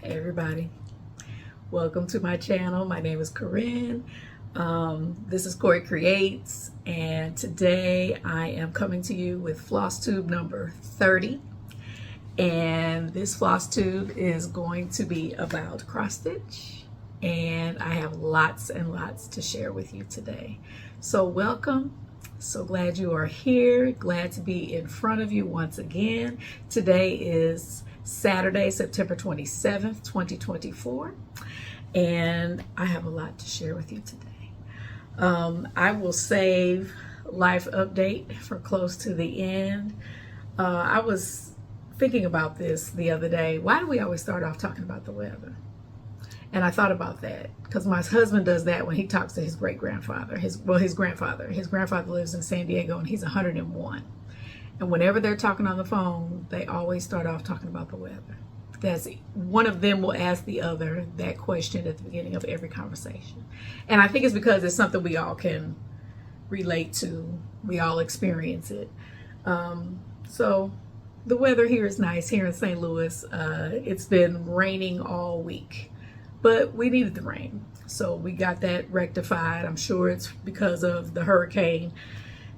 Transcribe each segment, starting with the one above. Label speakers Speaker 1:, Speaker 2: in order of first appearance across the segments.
Speaker 1: Hey everybody, welcome to my channel. My name is Corinne. This is CoryCreates, and today I am coming to you with Flosstube number 30. And this Flosstube is going to be about cross stitch, and I have lots and lots to share with you today. So welcome. So glad you are here. Glad to be in front of you once again. Today is Saturday, September 27th, 2024, and I have a lot to share with you today. I will save life update for close to the end. I was thinking about this the other day. Why do we always start off talking about the weather? And I thought about that because my husband does that when he talks to his great-grandfather, his grandfather. His grandfather lives in San Diego and he's 101. And whenever they're talking on the phone, they always start off talking about the weather. That's one of them will ask the other that question at the beginning of every conversation. And I think it's because it's something we all can relate to. We all experience it. So the weather here is nice here in St. Louis. It's been raining all week, but we needed the rain. So we got that rectified. I'm sure it's because of the hurricane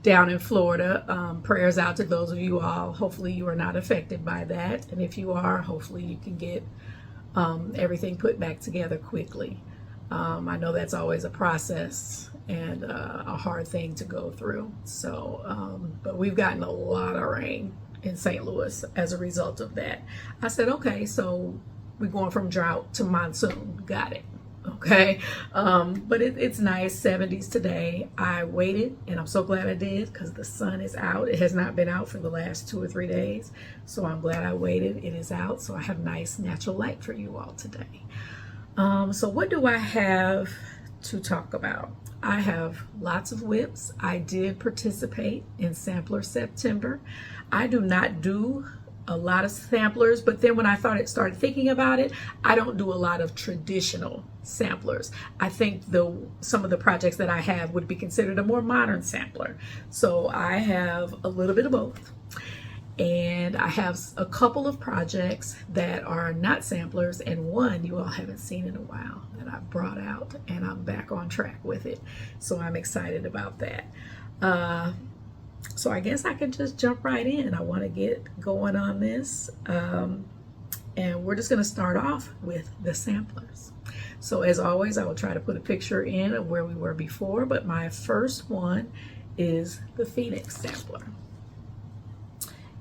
Speaker 1: down in Florida. Prayers out to those of you all. Hopefully you are not affected by that. And if you are, hopefully you can get everything put back together quickly. I know that's always a process and a hard thing to go through. So, but we've gotten a lot of rain in St. Louis as a result of that. I said, okay, so we're going from drought to monsoon. Got it. Okay, but it's nice, 70s today. I waited, and I'm so glad I did because the sun is out. It has not been out for the last 2 or 3 days, so I'm glad I waited. It is out, so I have nice natural light for you all today. So what do I have to talk about? I have lots of whips. I did participate in Sampler September. I do not do a lot of samplers, but then when I started thinking about it, I don't do a lot of traditional samplers. I think some of the projects that I have would be considered a more modern sampler. So I have a little bit of both. And I have a couple of projects that are not samplers, and one you all haven't seen in a while that I brought out, and I'm back on track with it. So I'm excited about that. So I guess I can just jump right in. I want to get going on this. And we're just going to start off with the samplers. So as always, I will try to put a picture in of where we were before, but my first one is the Phoenix Sampler.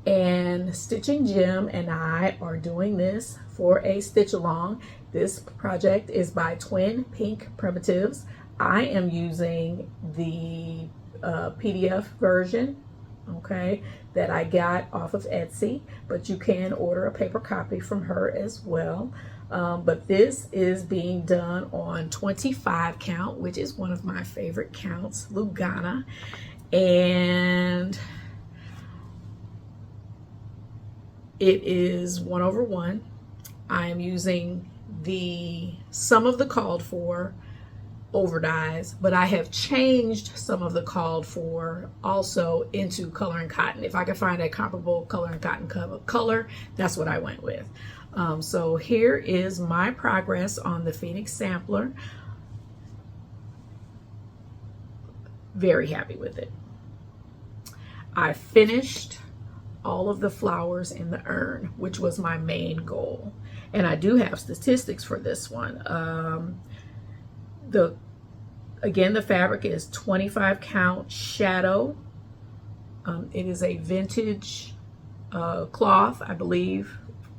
Speaker 1: And Stitching Jim and I are doing this for a stitch along. This project is by Twin Pink Primitives. I am using the PDF version, okay, that I got off of Etsy, but you can order a paper copy from her as well. But this is being done on 25 count, which is one of my favorite counts, Lugana, and it is 1/1. I am using some of the called for over dyes, but I have changed some of the called for also into color and cotton. If I could find a comparable color and cotton color, that's what I went with. So here is my progress on the Phoenix Sampler. Very happy with it. I finished all of the flowers in the urn, which was my main goal. And I do have statistics for this one. Again, the fabric is 25 count shadow. It is a vintage cloth, I believe,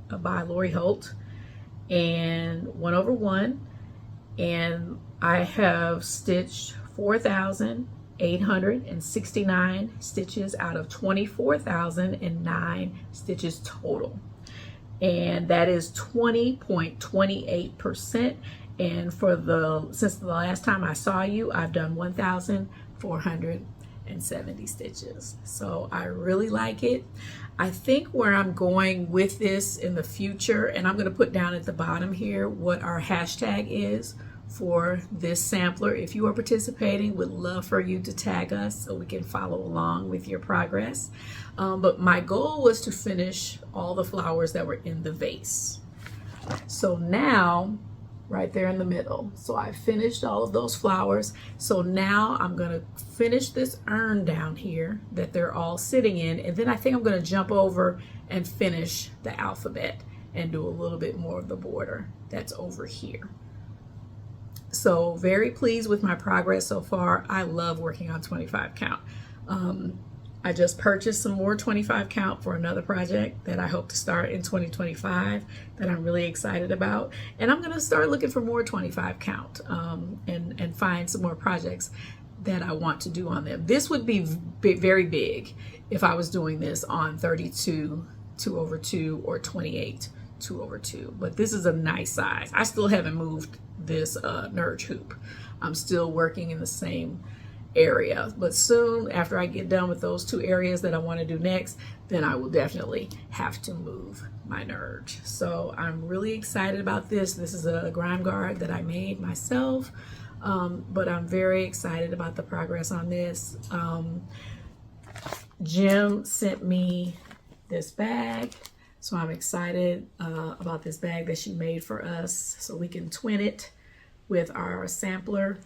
Speaker 1: by Lori Holt, and 1/1. And I have stitched 4,869 stitches out of 24,009 stitches total. And that is 20.28%. And since the last time I saw you, I've done 1,470 stitches. So I really like it. I think where I'm going with this in the future, and I'm going to put down at the bottom here what our hashtag is for this sampler. If you are participating, would love for you to tag us so we can follow along with your progress. But my goal was to finish all the flowers that were in the vase. So now, right there in the middle. So I finished all of those flowers. So now I'm gonna finish this urn down here that they're all sitting in, and then I think I'm gonna jump over and finish the alphabet and do a little bit more of the border that's over here. So very pleased with my progress so far. I love working on 25 count. I just purchased some more 25 count for another project that I hope to start in 2025 that I'm really excited about. And I'm gonna start looking for more 25 count and find some more projects that I want to do on them. This would be very big if I was doing this on 32 2/2 or 28 2/2, but this is a nice size. I still haven't moved this Nerge hoop. I'm still working in the same area, but soon after I get done with those two areas that I want to do next, then I will definitely have to move my Nerge. So I'm really excited about this. This is a grime guard that I made myself, but I'm very excited about the progress on this. Jim sent me this bag, so I'm excited about this bag that she made for us so we can twin it with our sampler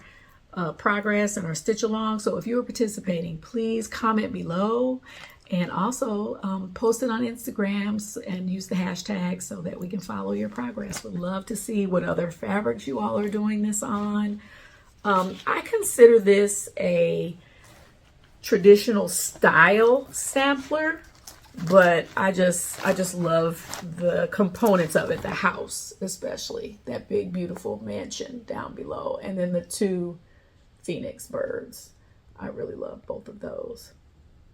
Speaker 1: progress and our stitch along. So if you are participating, please comment below, and also post it on Instagram and use the hashtag so that we can follow your progress. Would love to see what other fabrics you all are doing this on. I consider this a traditional style sampler, but I just love the components of it, the house especially, that big beautiful mansion down below, and then the two Phoenix birds. I really love both of those.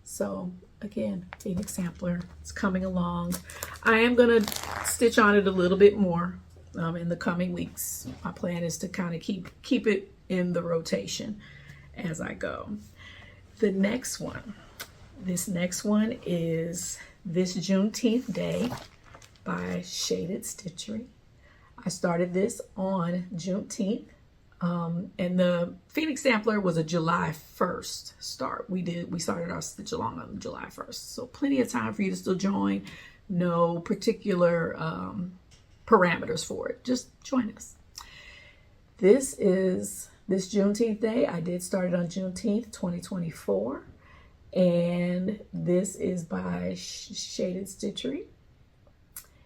Speaker 1: So again, Phoenix Sampler, it's coming along. I am gonna stitch on it a little bit more in the coming weeks. My plan is to kind of keep it in the rotation as I go. The next one, this next one is This Juneteenth Day by Shaded Stitchery. I started this on Juneteenth. And the Phoenix Sampler was a July 1st start. We started our stitch along on July 1st. So plenty of time for you to still join. No particular parameters for it. Just join us. This Juneteenth Day. I did start it on Juneteenth 2024. And this is by Shaded Stitchery.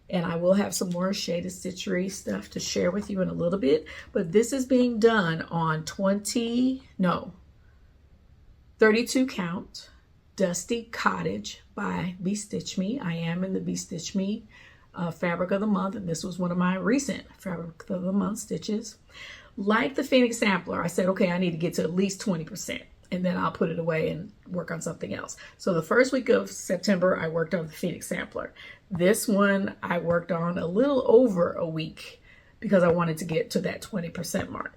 Speaker 1: And I will have some more Shaded Stitchery stuff to share with you in a little bit. But this is being done on 32 count Dusty Cottage by Be Stitch Me. I am in the Be Stitch Me Fabric of the Month, and this was one of my recent Fabric of the Month stitches. Like the Phoenix Sampler, I said, okay, I need to get to at least 20%. And then I'll put it away and work on something else. So the first week of September, I worked on the Phoenix Sampler. This one I worked on a little over a week because I wanted to get to that 20% mark.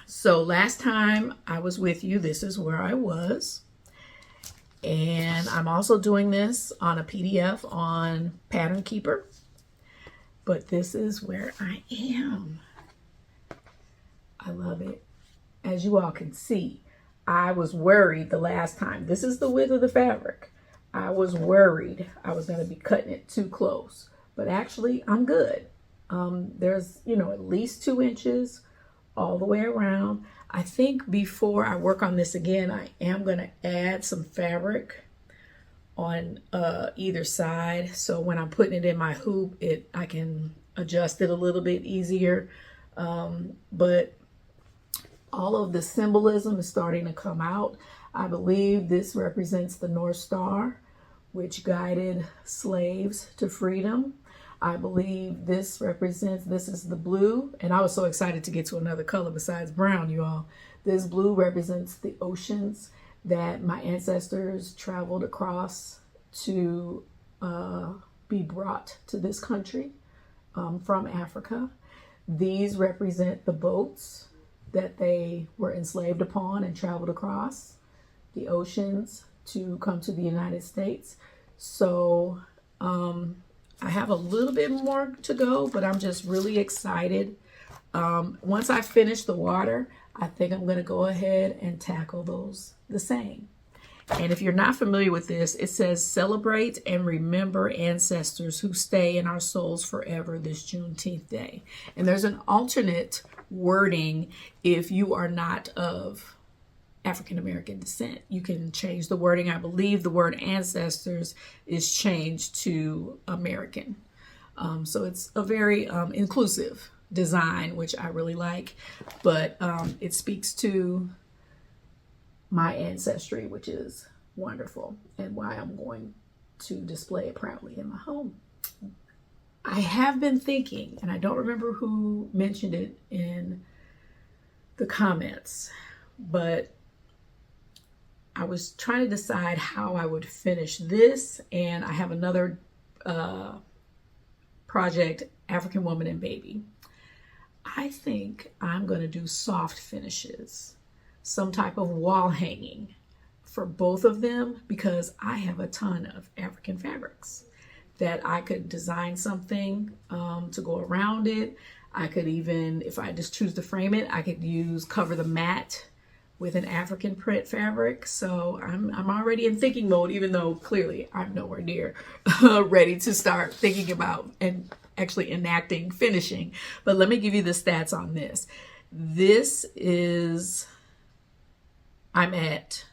Speaker 1: So last time I was with you, this is where I was. And I'm also doing this on a PDF on Pattern Keeper. But this is where I am. I love it. As you all can see, I was worried the last time. This is the width of the fabric. I was worried I was going to be cutting it too close, but actually I'm good. There's, at least 2 inches all the way around. I think before I work on this again, I am going to add some fabric on either side. So when I'm putting it in my hoop, I can adjust it a little bit easier. But all of the symbolism is starting to come out. I believe this represents the North Star, which guided slaves to freedom. I believe this is the blue, and I was so excited to get to another color besides brown, you all. This blue represents the oceans that my ancestors traveled across to be brought to this country from Africa. These represent the boats that they were enslaved upon and traveled across the oceans to come to the United States. So I have a little bit more to go, but I'm just really excited. Once I finish the water, I think I'm going to go ahead and tackle those the same. And if you're not familiar with this, it says celebrate and remember ancestors who stay in our souls forever this Juneteenth day. And there's an alternate wording if you are not of African American descent. You can change the wording. I believe the word ancestors is changed to American. So it's a very inclusive design, which I really like, but it speaks to my ancestry, which is wonderful, and why I'm going to display it proudly in my home. I have been thinking, and I don't remember who mentioned it in the comments, but I was trying to decide how I would finish this, and I have another project, African Woman and Baby. I think I'm going to do soft finishes, some type of wall hanging for both of them, because I have a ton of African fabrics that I could design something to go around it. I could even, if I just choose to frame it, I could cover the mat with an African print fabric. So I'm already in thinking mode, even though clearly I'm nowhere near ready to start thinking about and actually enacting finishing. But let me give you the stats on this. This is, I'm at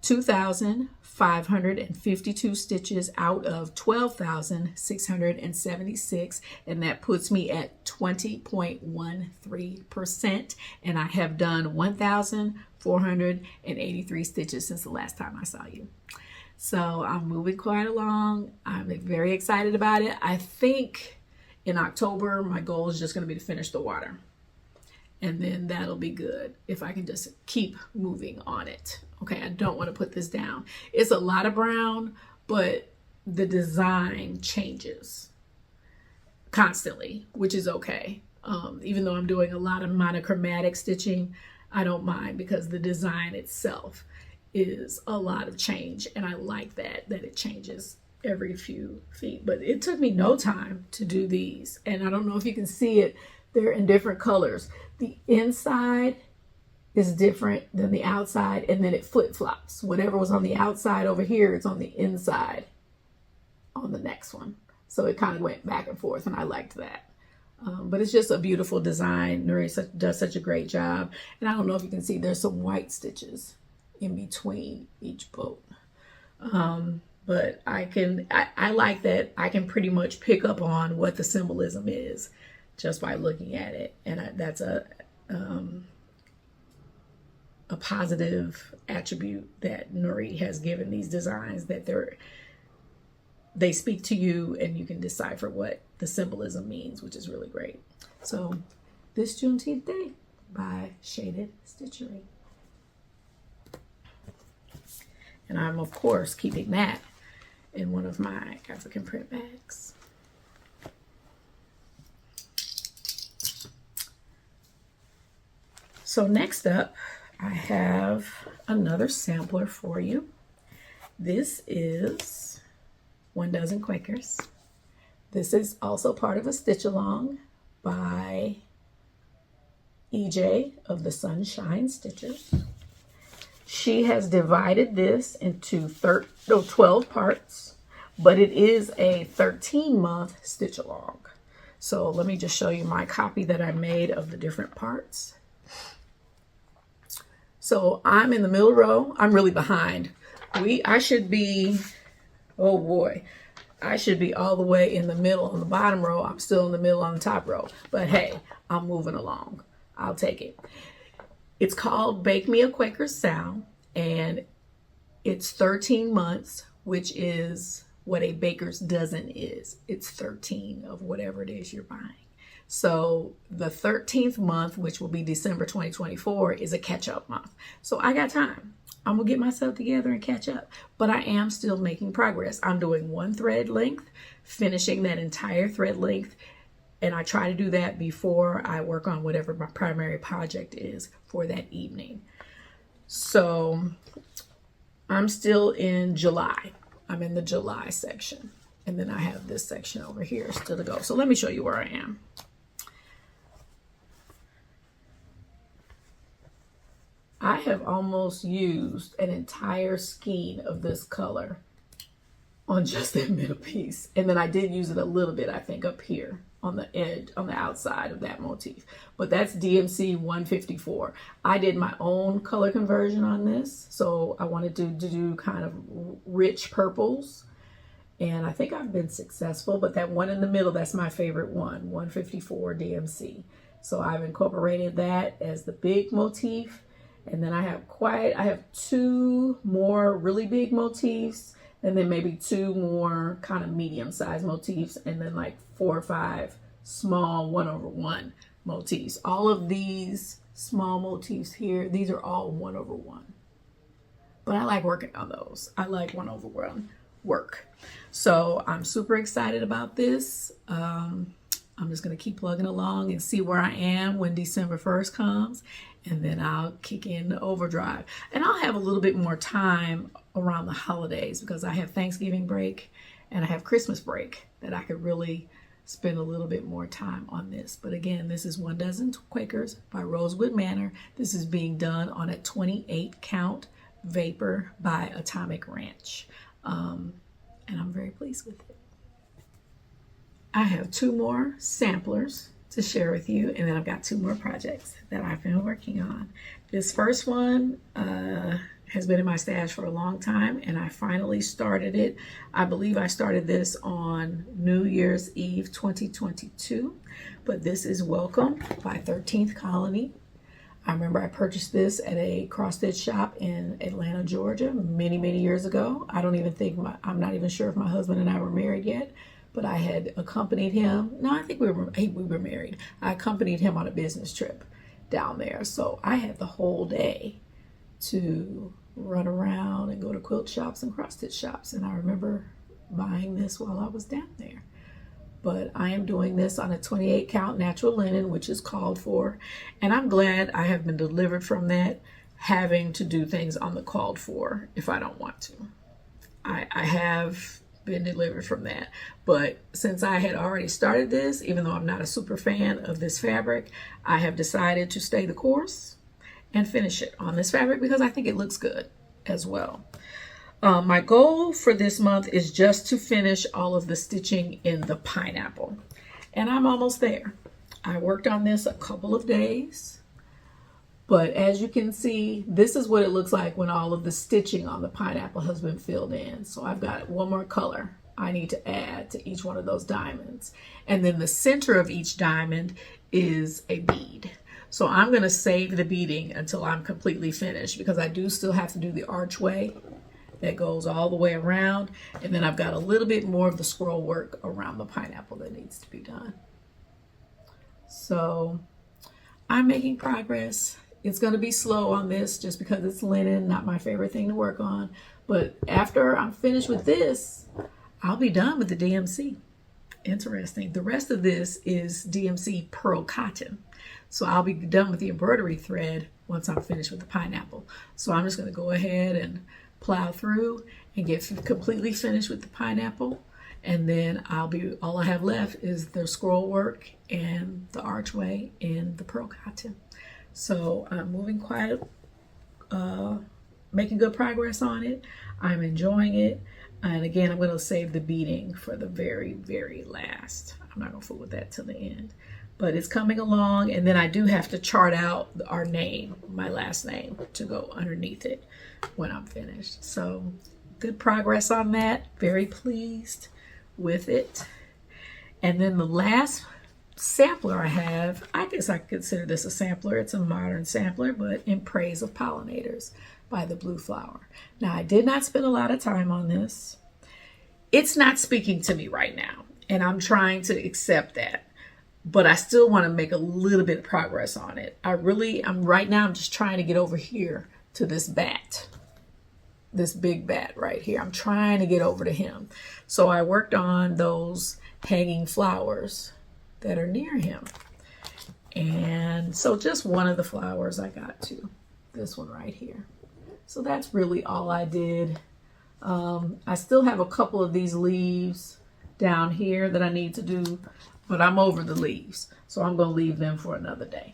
Speaker 1: 2,552 stitches out of 12,676, and that puts me at 20.13%, and I have done 1,483 stitches since the last time I saw you. So I'm moving quite along. I'm very excited about it. I think in October my goal is just going to be to finish the water, and then that'll be good if I can just keep moving on it. Okay, I don't want to put this down. It's a lot of brown, but the design changes constantly, which is okay. Even though I'm doing a lot of monochromatic stitching, I don't mind, because the design itself is a lot of change, and I like that it changes every few feet. But it took me no time to do these, and I don't know if you can see it. They're in different colors. The inside is different than the outside, and then it flip-flops. Whatever was on the outside over here, it's on the inside on the next one. So it kind of went back and forth, and I liked that. But it's just a beautiful design. Nuri does such a great job. And I don't know if you can see, there's some white stitches in between each boat. But I like that I can pretty much pick up on what the symbolism is just by looking at it. And that's a positive attribute that Nuri has given these designs, that they speak to you and you can decipher what the symbolism means, which is really great. So this Juneteenth Day by Shaded Stitchery. And I'm of course keeping that in one of my African print bags. So next up, I have another sampler for you. This is 1 Dozen Quakers. This is also part of a stitch along by EJ of the Sunshine Stitchers. She has divided this into 12 parts, but it is a 13-month stitch along. So let me just show you my copy that I made of the different parts. So I'm in the middle row. I'm really behind. I should be, oh boy, I should be all the way in the middle on the bottom row. I'm still in the middle on the top row. But hey, I'm moving along. I'll take it. It's called Bake Me a Quaker SAL, and it's 13 months, which is what a baker's dozen is. It's 13 of whatever it is you're buying. So the 13th month, which will be December 2024, is a catch-up month. So I got time. I'm gonna get myself together and catch up, but I am still making progress. I'm doing 1 thread length, finishing that entire thread length, and I try to do that before I work on whatever my primary project is for that evening. So I'm still in July. I'm in the July section, and then I have this section over here still to go. So let me show you where I am. I have almost used an entire skein of this color on just that middle piece. And then I did use it a little bit, I think, up here on the edge, on the outside of that motif. But that's DMC 154. I did my own color conversion on this. So I wanted to do kind of rich purples. And I think I've been successful, but that one in the middle, that's my favorite one, 154 DMC. So I've incorporated that as the big motif. And then I have two more really big motifs, and then maybe two more kind of medium-sized motifs, and then like 4 or 5 small 1/1 motifs. All of these small motifs here, these are all 1/1. But I like working on those. I like 1/1 work. So I'm super excited about this. I'm just going to keep plugging along and see where I am when December 1st comes, and then I'll kick in the overdrive. And I'll have a little bit more time around the holidays because I have Thanksgiving break and I have Christmas break that I could really spend a little bit more time on this. But again, this is 1 Dozen Quakers by Rosewood Manor. This is being done on a 28 count vapor by Atomic Ranch. And I'm very pleased with it. I have 2 more samplers to share with you, and then I've got 2 more projects that I've been working on. This first one has been in my stash for a long time, and I finally started it. I believe I started this on New Year's Eve 2022, but this is Welcome by 13th Colony. I remember I purchased this at a cross stitch shop in Atlanta, Georgia, many, many years ago. I'm not even sure if my husband and I were married yet, but I had accompanied him. No, I think we were married. I accompanied him on a business trip down there. So I had the whole day to run around and go to quilt shops and cross stitch shops. And I remember buying this while I was down there. But I am doing this on a 28 count natural linen, which is called for. And I'm glad I have been delivered from that, having to do things on the called for if I don't want to. I have been delivered from that. But since I had already started this, even though I'm not a super fan of this fabric, I have decided to stay the course and finish it on this fabric because I think it looks good as well. My goal for this month is just to finish all of the stitching in the pineapple. And I'm almost there. I worked on this a couple of days. But as you can see, this is what it looks like when all of the stitching on the pineapple has been filled in. So I've got one more color I need to add to each one of those diamonds. And then the center of each diamond is a bead. So I'm going to save the beading until I'm completely finished because I do still have to do the archway that goes all the way around. And then I've got a little bit more of the squirrel work around the pineapple that needs to be done. So I'm making progress. It's going to be slow on this just because it's linen, not my favorite thing to work on. But after I'm finished with this, I'll be done with the DMC. Interesting. The rest of this is DMC pearl cotton. So I'll be done with the embroidery thread once I'm finished with the pineapple. So I'm just going to go ahead and plow through and get completely finished with the pineapple. And then all I have left is the scroll work and the archway and the pearl cotton. So I'm moving making good progress on it. I'm enjoying it. And again, I'm going to save the beading for the very, very last. I'm not going to fool with that till the end. But it's coming along, and then I do have to chart out our name, my last name, to go underneath it when I'm finished. So good progress on that. Very pleased with it. And then the last sampler I have, I guess I consider this a sampler. It's a modern sampler, but In Praise of Pollinators by the Blue Flower. Now, I did not spend a lot of time on this. It's not speaking to me right now, and I'm trying to accept that. But I still want to make a little bit of progress on it. Right now, I'm just trying to get over here to this bat, this big bat right here. I'm trying to get over to him. So I worked on those hanging flowers that are near him. And so just one of the flowers I got to, this one right here. So that's really all I did. I still have a couple of these leaves down here that I need to do, but I'm over the leaves. So I'm going to leave them for another day.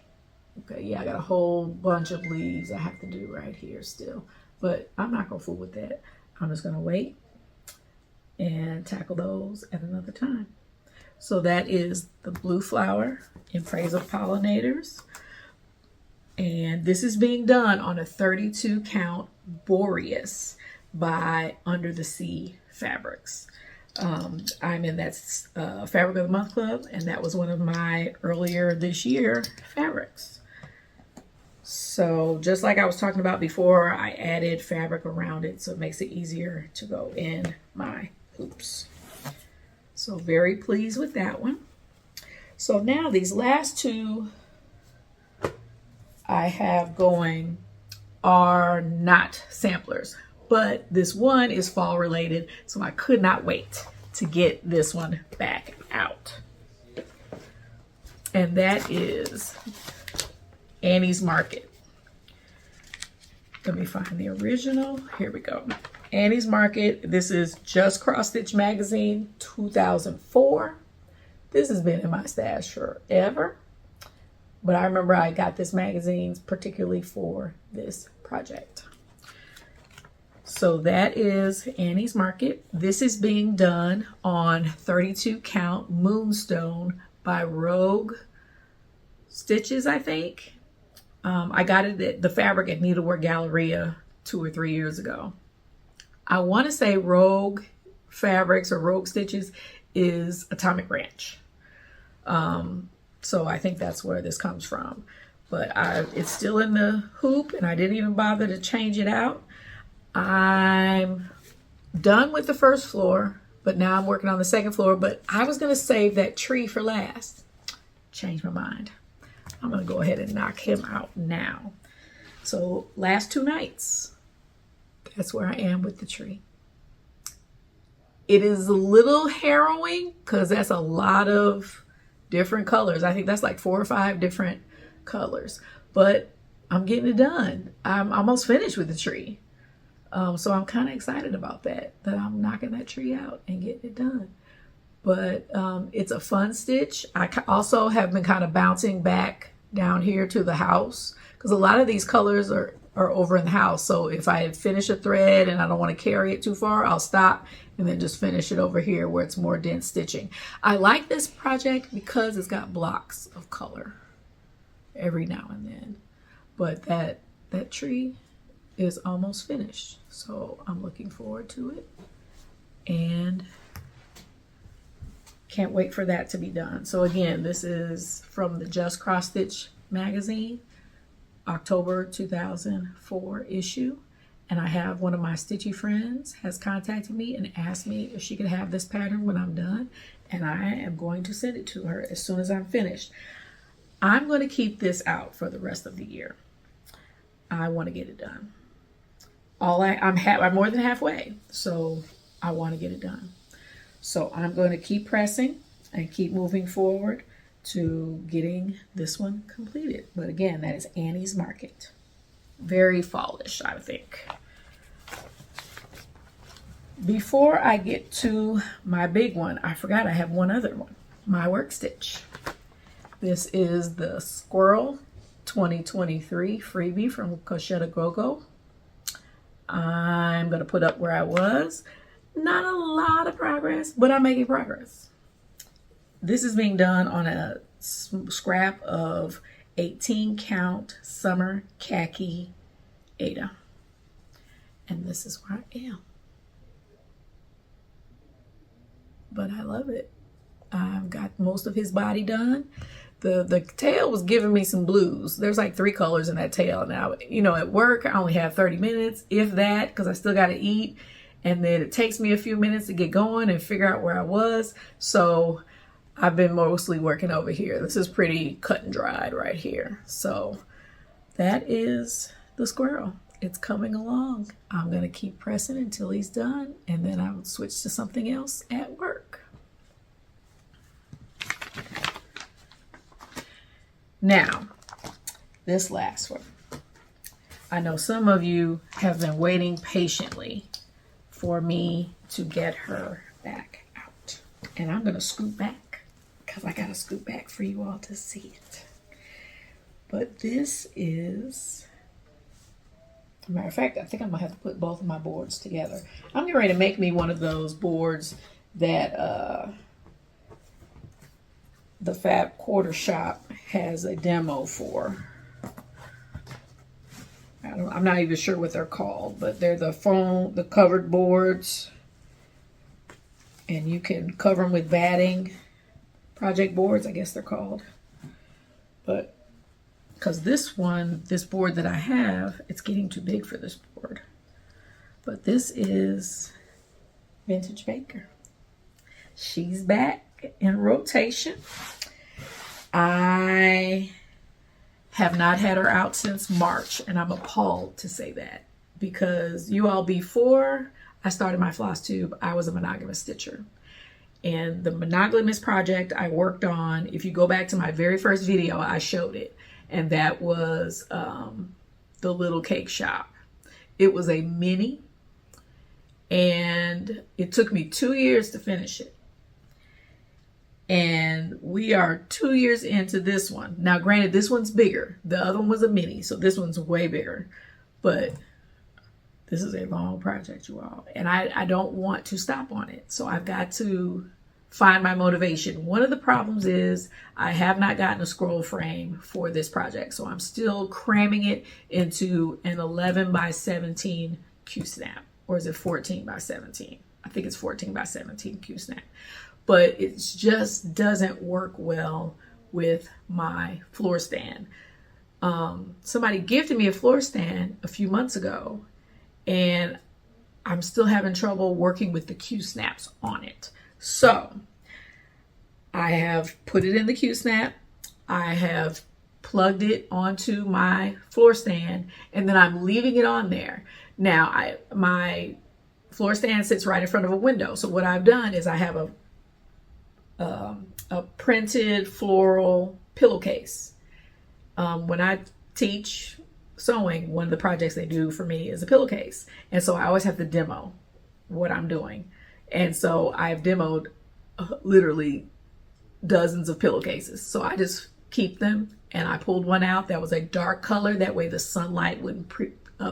Speaker 1: Okay, yeah, I got a whole bunch of leaves I have to do right here still, but I'm not gonna fool with that. I'm just gonna wait and tackle those at another time. So that is the blue flower in praise of pollinators. And this is being done on a 32 count Boreas by Under the Sea Fabrics. I'm in that Fabric of the Month Club, and that was one of my earlier this year fabrics. So just like I was talking about before, I added fabric around it so it makes it easier to go in my hoops. So very pleased with that one. So now these last two I have going are not samplers, but this one is fall related, so I could not wait to get this one back out. And that is Annie's Market. Let me find the original. Here we go. Annie's Market. This is Just Cross Stitch Magazine 2004. This has been in my stash forever. But I remember I got this magazine particularly for this project. So that is Annie's Market. This is being done on 32 count Moonstone by Rogue Stitches, I think. I got it at the fabric at Needlework Galleria 2 or 3 years ago. I want to say Rogue Fabrics or Rogue Stitches is Atomic Ranch. So I think that's where this comes from. But it's still in the hoop, and I didn't even bother to change it out. I'm done with the first floor, but now I'm working on the second floor. But I was going to save that tree for last. Changed my mind. I'm going to go ahead and knock him out now. So last 2 nights, that's where I am with the tree. It is a little harrowing because that's a lot of different colors. I think that's like 4 or 5 different colors, but I'm getting it done. I'm almost finished with the tree. So I'm kind of excited about that I'm knocking that tree out and getting it done. But it's a fun stitch. I also have been kind of bouncing back down here to the house because a lot of these colors are over in the house. So if I finish a thread and I don't want to carry it too far, I'll stop and then just finish it over here where it's more dense stitching. I like this project because it's got blocks of color every now and then. But that tree is almost finished. So I'm looking forward to it. And can't wait for that to be done. So again, this is from the Just Cross Stitch magazine, October 2004 issue. And I have one of my stitchy friends has contacted me and asked me if she could have this pattern when I'm done. And I am going to send it to her as soon as I'm finished. I'm going to keep this out for the rest of the year. I want to get it done. I'm more than halfway, so I want to get it done. So I'm going to keep pressing and keep moving forward to getting this one completed. But again, that is Annie's Market. Very fallish, I think. Before I get to my big one, I forgot I have one other one, my work stitch. This is the Squirrel 2023 freebie from Crochette Gogo. I'm going to put up where I was. Not a lot of progress, but I'm making progress. This is being done on a scrap of 18 count summer khaki Ada. And this is where I am. But I love it. I've got most of his body done. The tail was giving me some blues. There's like 3 colors in that tail. Now, at work, I only have 30 minutes, if that, because I still got to eat. And then it takes me a few minutes to get going and figure out where I was. So I've been mostly working over here. This is pretty cut and dried right here. So that is the squirrel. It's coming along. I'm going to keep pressing until he's done. And then I'll switch to something else at work. Now, this last one. I know some of you have been waiting patiently for me to get her back out. And I'm going to scoot back because I got to scoot back for you all to see it. But this is, as a matter of fact, I think I'm gonna have to put both of my boards together. I'm getting ready to make me one of those boards that the Fab Quarter Shop has a demo for. I'm not even sure what they're called, but they're the covered boards, and you can cover them with batting. Project boards, I guess they're called. But because this board that I have, it's getting too big for this board. But this is Vintage Baker. She's back in rotation. I have not had her out since March, and I'm appalled to say that, because you all, before I started my Flosstube, I was a monogamous stitcher. And the monogamous project I worked on, if you go back to my very first video, I showed it. And that was the little cake shop. It was a mini, and it took me 2 years to finish it. And we are 2 years into this one. Now, granted, this one's bigger. The other one was a mini, so this one's way bigger. But this is a long project, you all. And I don't want to stop on it. So I've got to find my motivation. One of the problems is I have not gotten a scroll frame for this project. So I'm still cramming it into an 11 by 17 Q-snap. Or is it 14 by 17? I think it's 14 by 17 Q-snap. But it just doesn't work well with my floor stand. Somebody gifted me a floor stand a few months ago, and I'm still having trouble working with the Q-snaps on it. So I have put it in the Q-snap. I have plugged it onto my floor stand, and then I'm leaving it on there. Now, my floor stand sits right in front of a window. So what I've done is I have a printed floral pillowcase. When I teach sewing, one of the projects they do for me is a pillowcase. And so I always have to demo what I'm doing. And so I've demoed literally dozens of pillowcases. So I just keep them, and I pulled one out that was a dark color. That way the sunlight wouldn't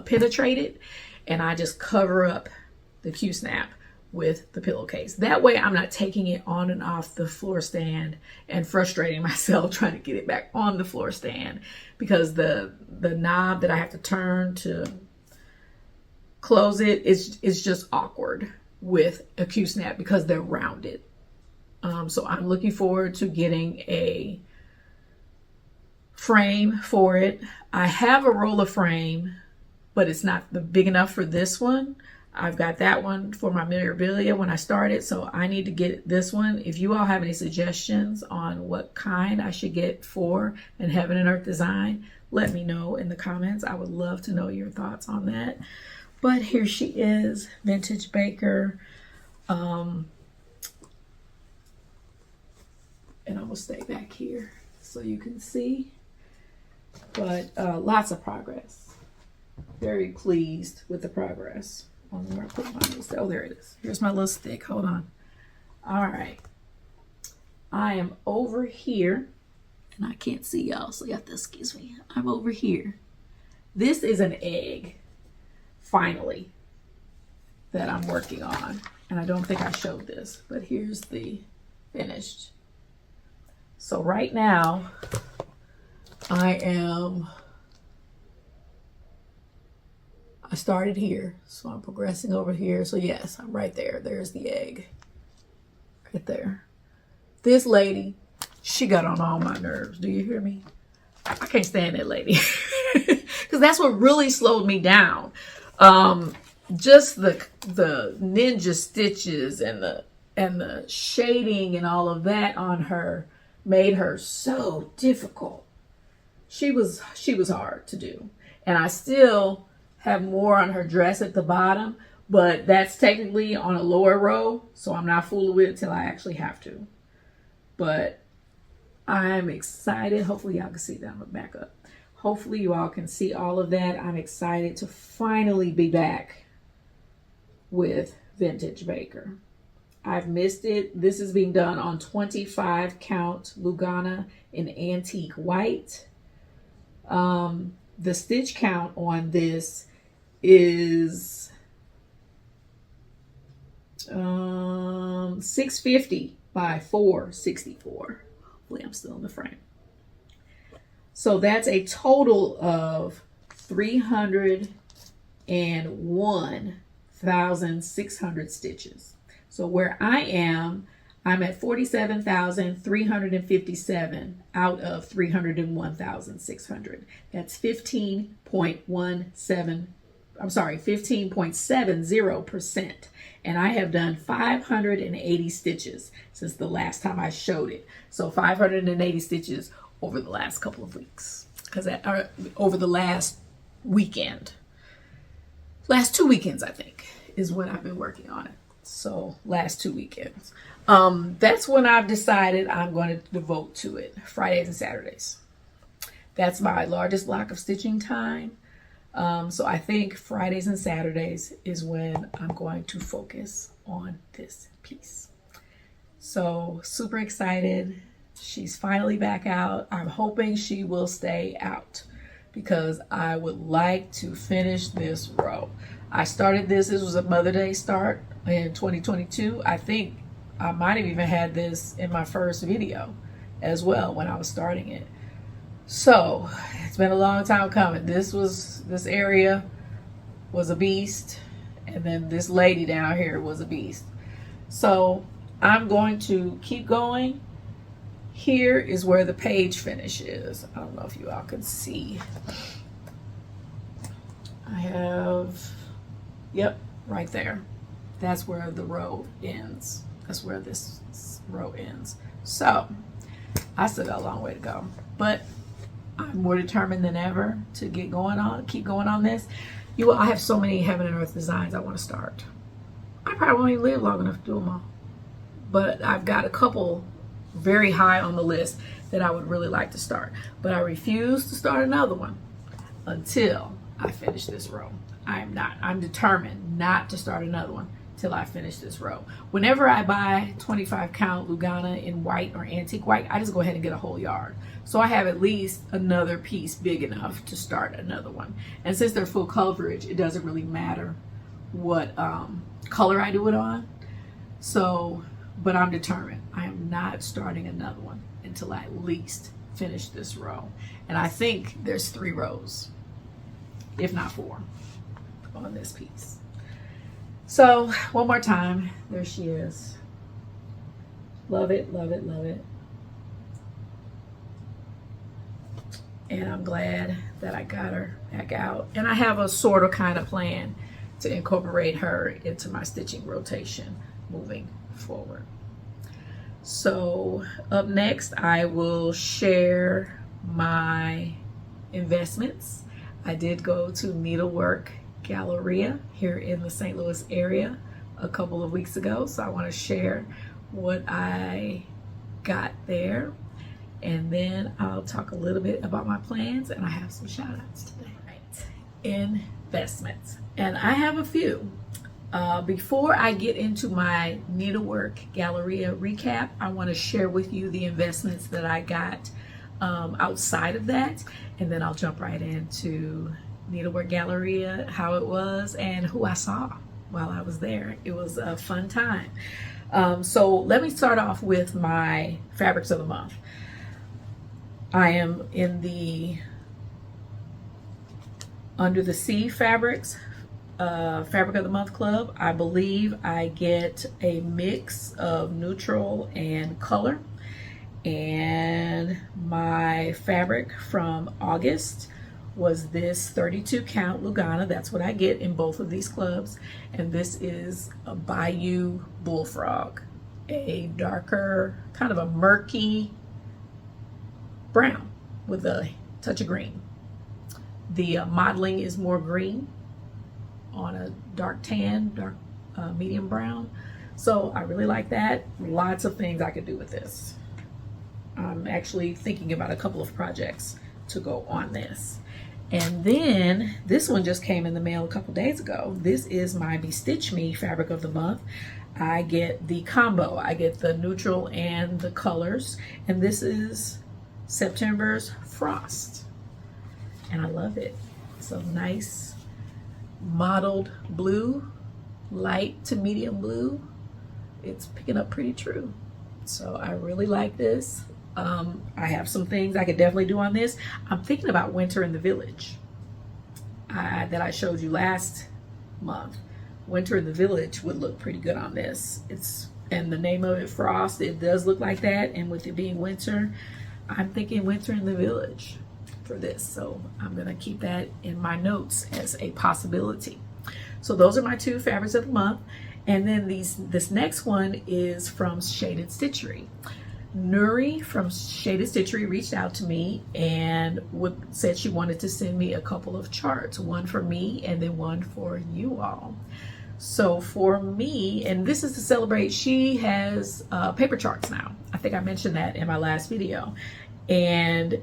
Speaker 1: penetrate it. And I just cover up the Q-snap with the pillowcase. That way I'm not taking it on and off the floor stand and frustrating myself trying to get it back on the floor stand, because the knob that I have to turn to close it is just awkward with a Q-snap because they're rounded. So I'm looking forward to getting a frame for it. I have a roller frame, but it's not big enough for this one. I've got that one for my memorabilia when I started, so I need to get this one. If you all have any suggestions on what kind I should get for an Heaven and Earth design, let me know in the comments. I would love to know your thoughts on that. But here she is, Vintage Baker. And I will stay back here so you can see. But lots of progress. Very pleased with the progress. Where I put my little, oh, there it is. Here's my little stick. Hold on. All right. I am over here, and I can't see y'all, so you have to excuse me. I'm over here. This is an egg, finally, that I'm working on. And I don't think I showed this, but here's the finished. So right now, I started here, so I'm progressing over here. So yes, I'm right there. There's the egg. Right there. This lady, she got on all my nerves. Do you hear me? I can't stand that lady. Because that's what really slowed me down. Just the ninja stitches and the shading and all of that on her made her so difficult. She was hard to do. And I still have more on her dress at the bottom, but that's technically on a lower row, so I'm not fooling with it till I actually have to. But I'm excited. Hopefully y'all can see that. I'm gonna back up. Hopefully you all can see all of that. I'm excited to finally be back with Vintage Baker. I've missed it. This is being done on 25 count Lugana in antique white. The stitch count on this is 650 by 464. Hopefully I'm still in the frame. So that's a total of 301,600 stitches. So where I am, I'm at 47,357 out of 301,600. That's 15.70%. And I have done 580 stitches since the last time I showed it. So 580 stitches over the last couple of weeks, because over the last weekend, last 2 weekends, I think, is when I've been working on it. So last 2 weekends. That's when I've decided I'm going to devote to it, Fridays and Saturdays. That's my largest block of stitching time. So I think Fridays and Saturdays is when I'm going to focus on this piece. So super excited. She's finally back out. I'm hoping she will stay out because I would like to finish this row. I started this was a Mother's Day start in 2022. I think I might have even had this in my first video as well when I was starting it. So it's been a long time coming. This area was a beast, and then this lady down here was a beast. So I'm going to keep going. Here is where the page finish is. I don't know if you all can see. I have, yep, right there. That's where the row ends. That's where this row ends. So I still got a long way to go, but I'm more determined than ever to keep going on this. I have so many heaven and earth designs I want to start. I probably won't even live long enough to do them all, but I've got a couple very high on the list that I would really like to start, but I refuse to start another one until I finish this row. I'm determined not to start another one till I finish this row. Whenever I buy 25 count Lugana in white or antique white, I just go ahead and get a whole yard. So I have at least another piece big enough to start another one. And since they're full coverage, it doesn't really matter what color I do it on. So, but I'm determined. I am not starting another one until I at least finish this row. And I think there's 3 rows, if not 4, on this piece. So one more time, there she is. Love it, love it, love it. And I'm glad that I got her back out. And I have a sort of kind of plan to incorporate her into my stitching rotation moving forward. So up next, I will share my investments. I did go to Needlework Galleria here in the St. Louis area a couple of weeks ago. So I want to share what I got there. And then I'll talk a little bit about my plans, and I have some shout outs today. Right. Investments. And I have a few. Before I get into my Needlework Galleria recap, I want to share with you the investments that I got outside of that. And then I'll jump right into Needlework Galleria, how it was, and who I saw while I was there. It was a fun time. So let me start off with my fabrics of the month. I am in the Under the Sea Fabrics Fabric of the Month Club. I believe I get a mix of neutral and color. And my fabric from August was this 32 count Lugana. That's what I get in both of these clubs. And this is a Bayou Bullfrog, a darker, kind of a murky brown with a touch of green. The modeling is more green on a dark tan, dark medium brown. So I really like that. Lots of things I could do with this. I'm actually thinking about a couple of projects to go on this. And then this one just came in the mail a couple days ago. This is my Bestitch Me Fabric of the Month. I get the combo. I get the neutral and the colors. And this is September's Frost. and I love it. So nice mottled blue, light to medium blue. It's picking up pretty true. So I really like this. I have some things I could definitely do on this. I'm thinking about Winter in the Village that I showed you last month. Winter in the Village would look pretty good on this. And the name of it, Frost, it does look like that. And with it being winter, I'm thinking Winter in the Village for this. So I'm gonna keep that in my notes as a possibility. So those are my 2 fabrics of the month. And then this next one is from Shaded Stitchery. Nuri from Shaded Stitchery reached out to me and said she wanted to send me a couple of charts, one for me and then one for you all. So for me, and this is to celebrate, she has paper charts now. I think I mentioned that in my last video. And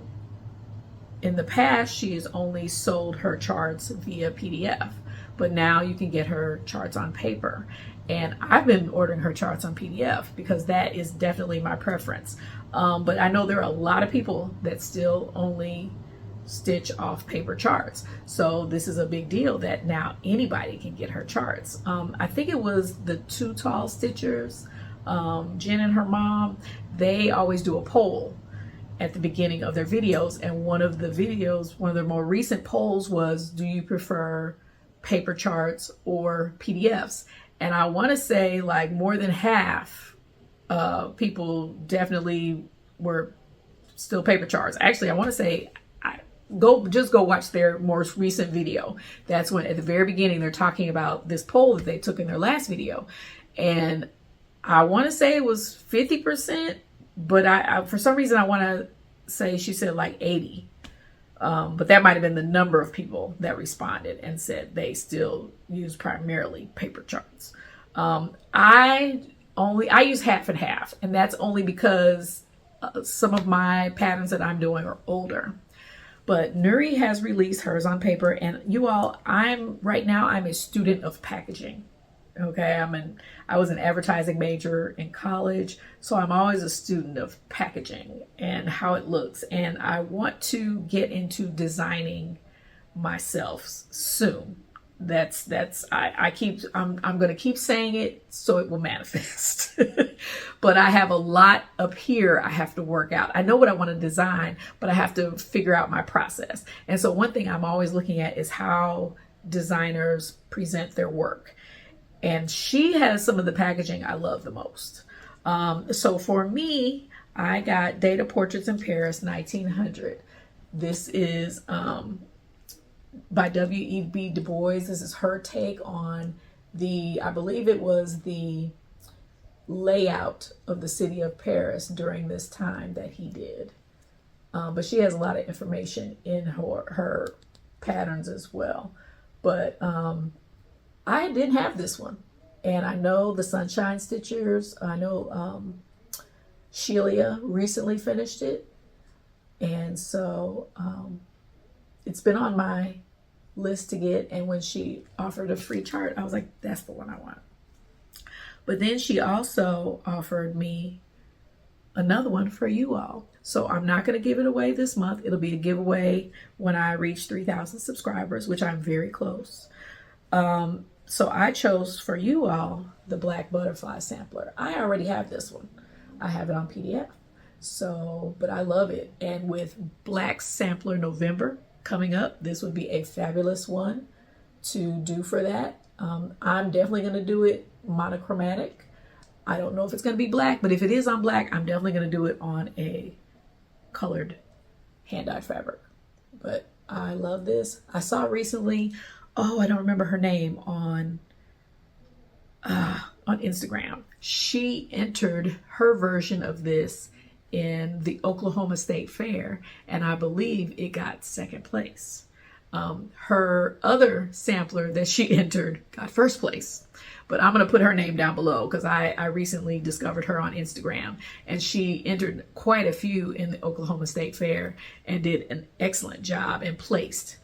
Speaker 1: in the past, she has only sold her charts via PDF, but now you can get her charts on paper. And I've been ordering her charts on PDF because that is definitely my preference. But I know there are a lot of people that still only stitch off paper charts. So this is a big deal that now anybody can get her charts. I think it was the 2 Tall Stitchers, Jen and her mom, they always do a poll at the beginning of their videos. And one of the more recent polls was, do you prefer paper charts or PDFs? And I want to say like more than half people definitely were still paper charts. Actually, I want to say go watch their most recent video. That's when at the very beginning they're talking about this poll that they took in their last video. And I want to say it was 50%, but I for some reason I want to say she said like 80. But that might have been the number of people that responded and said they still use primarily paper charts. I use half and half, and that's only because some of my patterns that I'm doing are older. But Nuri has released hers on paper, and you all, right now I'm a student of packaging. Okay, I was an advertising major in college, so I'm always a student of packaging and how it looks. And I want to get into designing myself soon. I'm going to keep saying it so it will manifest. But I have a lot up here I have to work out. I know what I want to design, but I have to figure out my process. And so one thing I'm always looking at is how designers present their work. And she has some of the packaging I love the most. So for me, I got Data Portraits in Paris 1900. This is by W.E.B. Du Bois. This is her take on I believe it was the layout of the city of Paris during this time that he did. But she has a lot of information in her patterns as well. But I didn't have this one. And I know the Sunshine Stitchers, I know Sheila recently finished it. And so it's been on my list to get. And when she offered a free chart, I was like, that's the one I want. But then she also offered me another one for you all. So I'm not going to give it away this month. It'll be a giveaway when I reach 3,000 subscribers, which I'm very close. So I chose for you all the Black Butterfly Sampler. I already have this one. I have it on PDF. So, but I love it. And with Black Sampler November coming up, this would be a fabulous one to do for that. I'm definitely going to do it monochromatic. I don't know if it's going to be black, but if it is on black, I'm definitely going to do it on a colored hand-dyed fabric. But I love this. I saw recently, I don't remember her name, on Instagram. She entered her version of this in the Oklahoma State Fair, and I believe it got second place. Her other sampler that she entered got first place, but I'm going to put her name down below because I recently discovered her on Instagram, and she entered quite a few in the Oklahoma State Fair and did an excellent job and placed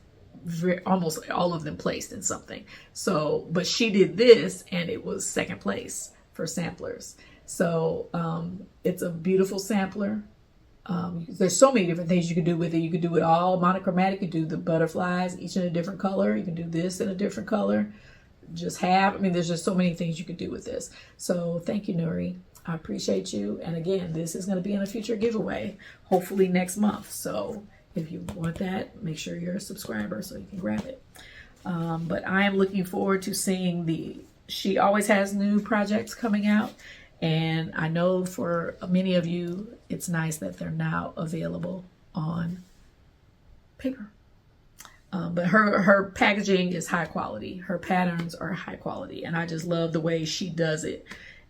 Speaker 1: almost all of them placed in something. So, but she did this and it was second place for samplers. So it's a beautiful sampler. There's so many different things you can do with it. You can do it all monochromatic. You can do the butterflies, each in a different color. You can do this in a different color. Just have, I mean, there's just so many things you could do with this. So thank you, Nuri. I appreciate you. And again, this is going to be in a future giveaway, hopefully next month. So if you want that, make sure you're a subscriber so you can grab it. But I am looking forward to seeing she always has new projects coming out. And I know for many of you, it's nice that they're now available on paper. But her packaging is high quality. Her patterns are high quality. And I just love the way she does it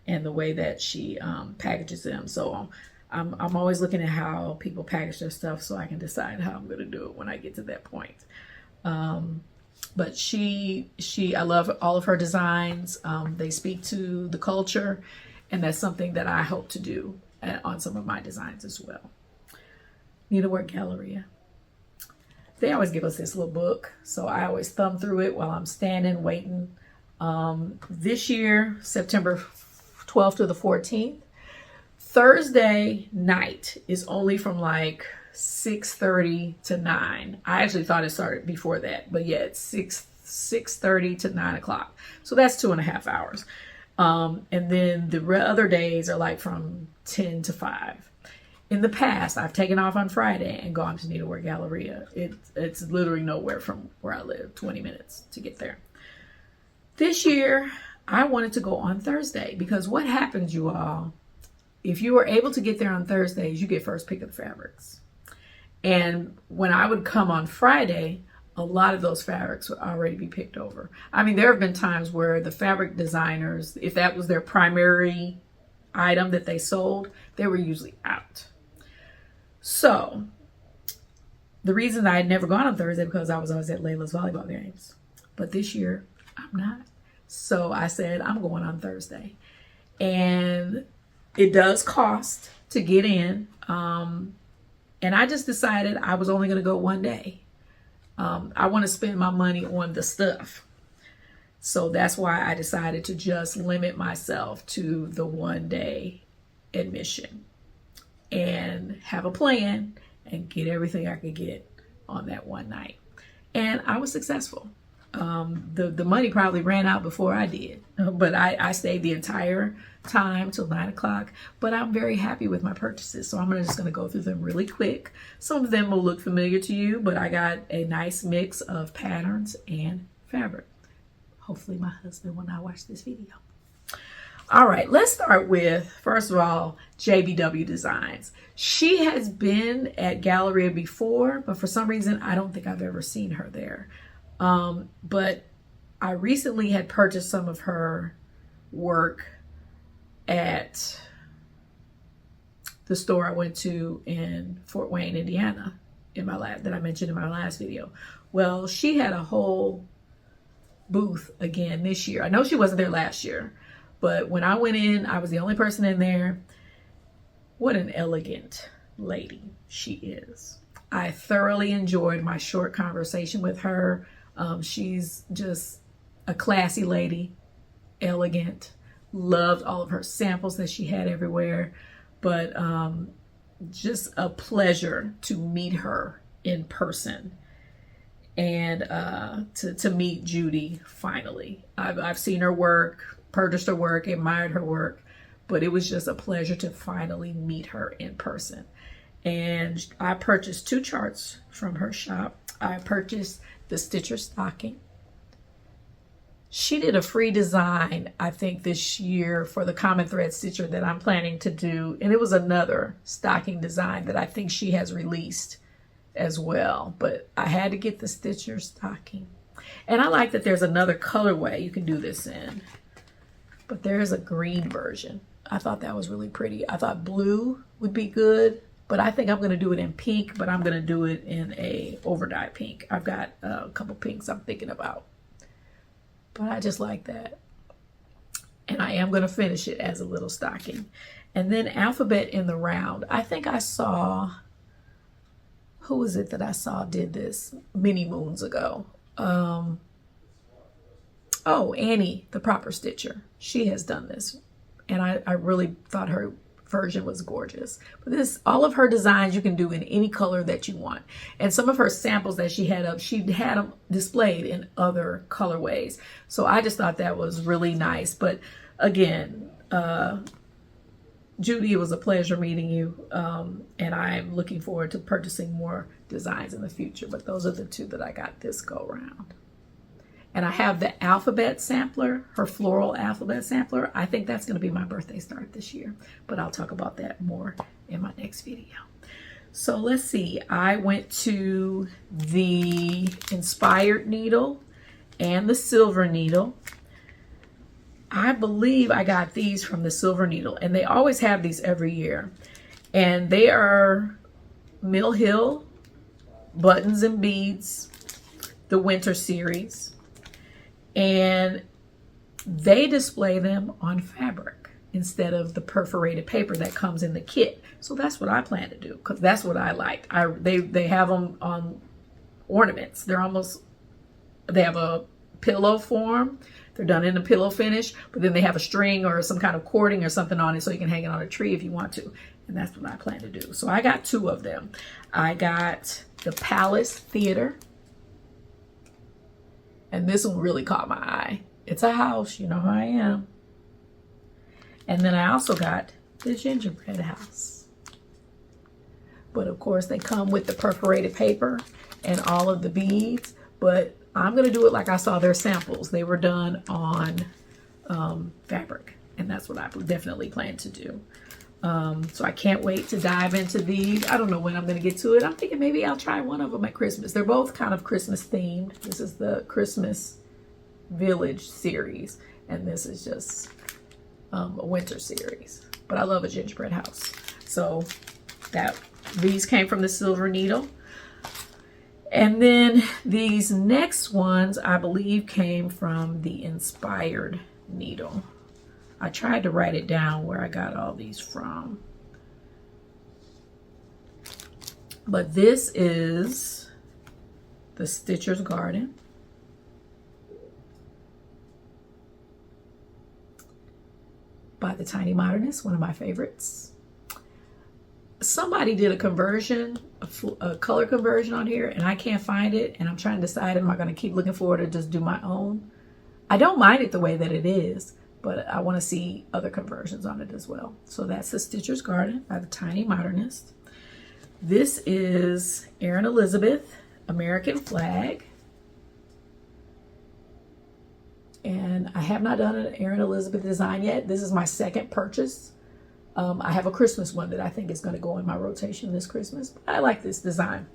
Speaker 1: and the way that she packages them. So I'm always looking at how people package their stuff so I can decide how I'm going to do it when I get to that point. But I love all of her designs. They speak to the culture. And that's something that I hope to do on some of my designs as well. Needlework Galleria. They always give us this little book, so I always thumb through it while I'm standing waiting. This year, September 12th to the 14th, Thursday night is only from like 6:30 to 9. I actually thought it started before that, but yeah, it's 6:30 to 9 o'clock. So that's 2.5 hours. And then the other days are like from 10 to 5. In the past, I've taken off on Friday and gone to Needlework Galleria. It's literally nowhere from where I live, 20 minutes to get there. This year, I wanted to go on Thursday because what happens, you all, if you are able to get there on Thursdays, you get first pick of the fabrics. And when I would come on Friday, a lot of those fabrics would already be picked over. I mean, there have been times where the fabric designers, if that was their primary item that they sold, they were usually out. So the reason I had never gone on Thursday because I was always at Layla's volleyball games. But this year, I'm not. So I said, I'm going on Thursday. And it does cost to get in. And I just decided I was only going to go one day. I want to spend my money on the stuff. So that's why I decided to just limit myself to the 1 day admission and have a plan and get everything I could get on that one night. And I was successful. The money probably ran out before I did, but I stayed the entire time till 9 o'clock. But I'm very happy with my purchases, so I'm just going to go through them really quick. Some of them will look familiar to you, but I got a nice mix of patterns and fabric. Hopefully my husband will not watch this video. All right, let's start with, first of all, JBW Designs. She has been at Galleria before, but for some reason, I don't think I've ever seen her there. But I recently had purchased some of her work at the store I went to in Fort Wayne, Indiana, that I mentioned in my last video. Well, she had a whole booth again this year. I know she wasn't there last year, but when I went in, I was the only person in there. What an elegant lady she is. I thoroughly enjoyed my short conversation with her. She's just a classy lady, elegant, loved all of her samples that she had everywhere, but just a pleasure to meet her in person and to meet Judy finally. I've seen her work, purchased her work, admired her work, but it was just a pleasure to finally meet her in person. And I purchased 2 charts from her shop. I purchased the Stitcher stocking. She did a free design, I think, this year for the Common Thread Stitcher that I'm planning to do. And it was another stocking design that I think she has released as well. But I had to get the Stitcher stocking. And I like that there's another colorway you can do this in. But there's a green version. I thought that was really pretty. I thought blue would be good. But I think I'm going to do it in pink, but I'm going to do it in a overdye pink. I've got a couple pinks I'm thinking about. But I just like that. And I am going to finish it as a little stocking. And then Alphabet in the Round. I think I saw, who was it that I saw did this many moons ago? Oh, Annie, the Proper Stitcher. She has done this. And I really thought her version was gorgeous. But this, all of her designs you can do in any color that you want. And some of her samples that she had up, she had them displayed in other colorways. So I just thought that was really nice. But again, Judy, it was a pleasure meeting you. And I'm looking forward to purchasing more designs in the future. But those are the two that I got this go round. And I have the alphabet sampler, her floral alphabet sampler. I think that's going to be my birthday start this year, but I'll talk about that more in my next video. So let's see. I went to the inspired needle and the silver needle. I believe I got these from the silver needle, and they always have these every year. And they are Mill Hill Buttons and Beads, the winter series. And they display them on fabric instead of the perforated paper that comes in the kit. So that's what I plan to do, because that's what I liked. They have them on ornaments. They have a pillow form. They're done in a pillow finish, but then they have a string or some kind of cording or something on it so you can hang it on a tree if you want to. And that's what I plan to do. So I got two of them. I got the Palace Theater. And this one really caught my eye. It's a house, you know how I am. And then I also got the gingerbread house. But of course they come with the perforated paper and all of the beads. But I'm gonna do it like I saw their samples. They were done on fabric. And that's what I definitely plan to do. So I can't wait to dive into these. I don't know when I'm going to get to it. I'm thinking maybe I'll try one of them at Christmas. They're both kind of Christmas themed. This is the Christmas Village series, and this is just a winter series. But I love a gingerbread house. So these came from the silver needle. And then these next ones, I believe, came from the inspired needle. I tried to write it down where I got all these from. But this is the Stitcher's Garden. By the Tiny Modernist, one of my favorites. Somebody did a conversion, a color conversion on here, and I can't find it. And I'm trying to decide, am I going to keep looking for it or just do my own? I don't mind it the way that it is, but I want to see other conversions on it as well. So that's the Stitcher's Garden by the Tiny Modernist. This is Erin Elizabeth, American Flag. And I have not done an Erin Elizabeth design yet. This is my second purchase. I have a Christmas one that I think is going to go in my rotation this Christmas. But I like this design.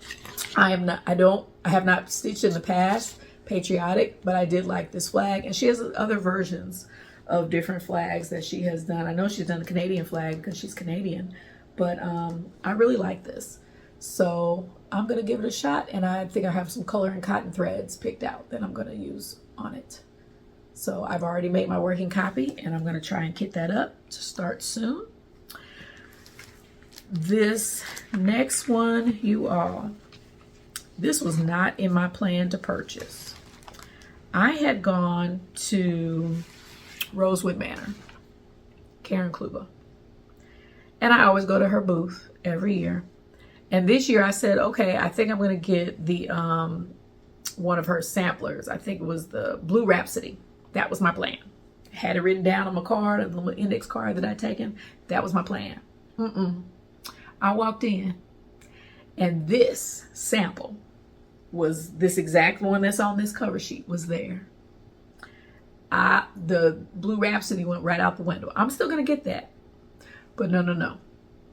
Speaker 1: I have not stitched in the past, patriotic, but I did like this flag. And she has other versions of different flags that she has done. I know she's done the Canadian flag because she's Canadian, but I really like this. So I'm going to give it a shot, and I think I have some color and cotton threads picked out that I'm going to use on it. So I've already made my working copy, and I'm going to try and kit that up to start soon. This next one, you all, this was not in my plan to purchase. I had gone to Rosewood Manor, Karen Kluba. And I always go to her booth every year. And this year I said, okay, I think I'm going to get the one of her samplers. I think it was the Blue Rhapsody. That was my plan. I had it written down on my card, a little index card that I'd taken. That was my plan. I walked in, and this sample was this exact one that's on this cover sheet was there. The Blue Rhapsody went right out the window. I'm still going to get that. But no.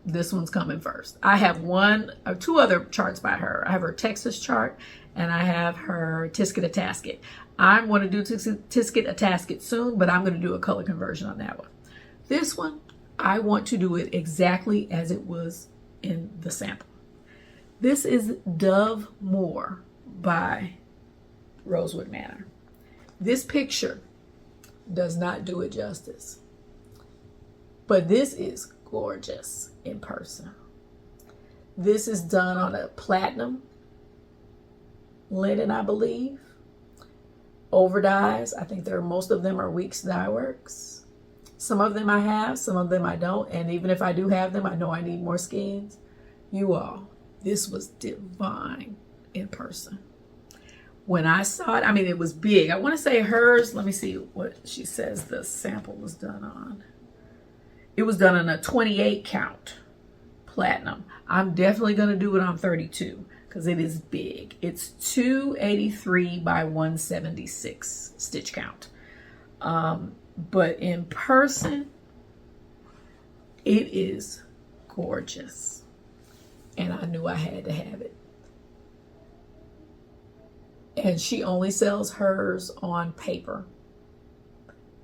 Speaker 1: This one's coming first. I have one or two other charts by her. I have her Texas chart, and I have her Tisket a Tasket. I'm going to do Tisket a Tasket soon, but I'm going to do a color conversion on that one. This one, I want to do it exactly as it was in the sample. This is Dove Moore by Rosewood Manor. This picture does not do it justice, but this is gorgeous in person. This is done on a platinum linen, I believe. Overdyes. I think most of them are Weeks Dye Works. Some of them I have, some of them I don't. And even if I do have them, I know I need more skeins. You all, this was divine in person. When I saw it, I mean, it was big. I want to say hers, let me see what she says the sample was done on. It was done on a 28 count platinum. I'm definitely going to do it on 32 because it is big. It's 283 by 176 stitch count. But in person, it is gorgeous. And I knew I had to have it. And she only sells hers on paper.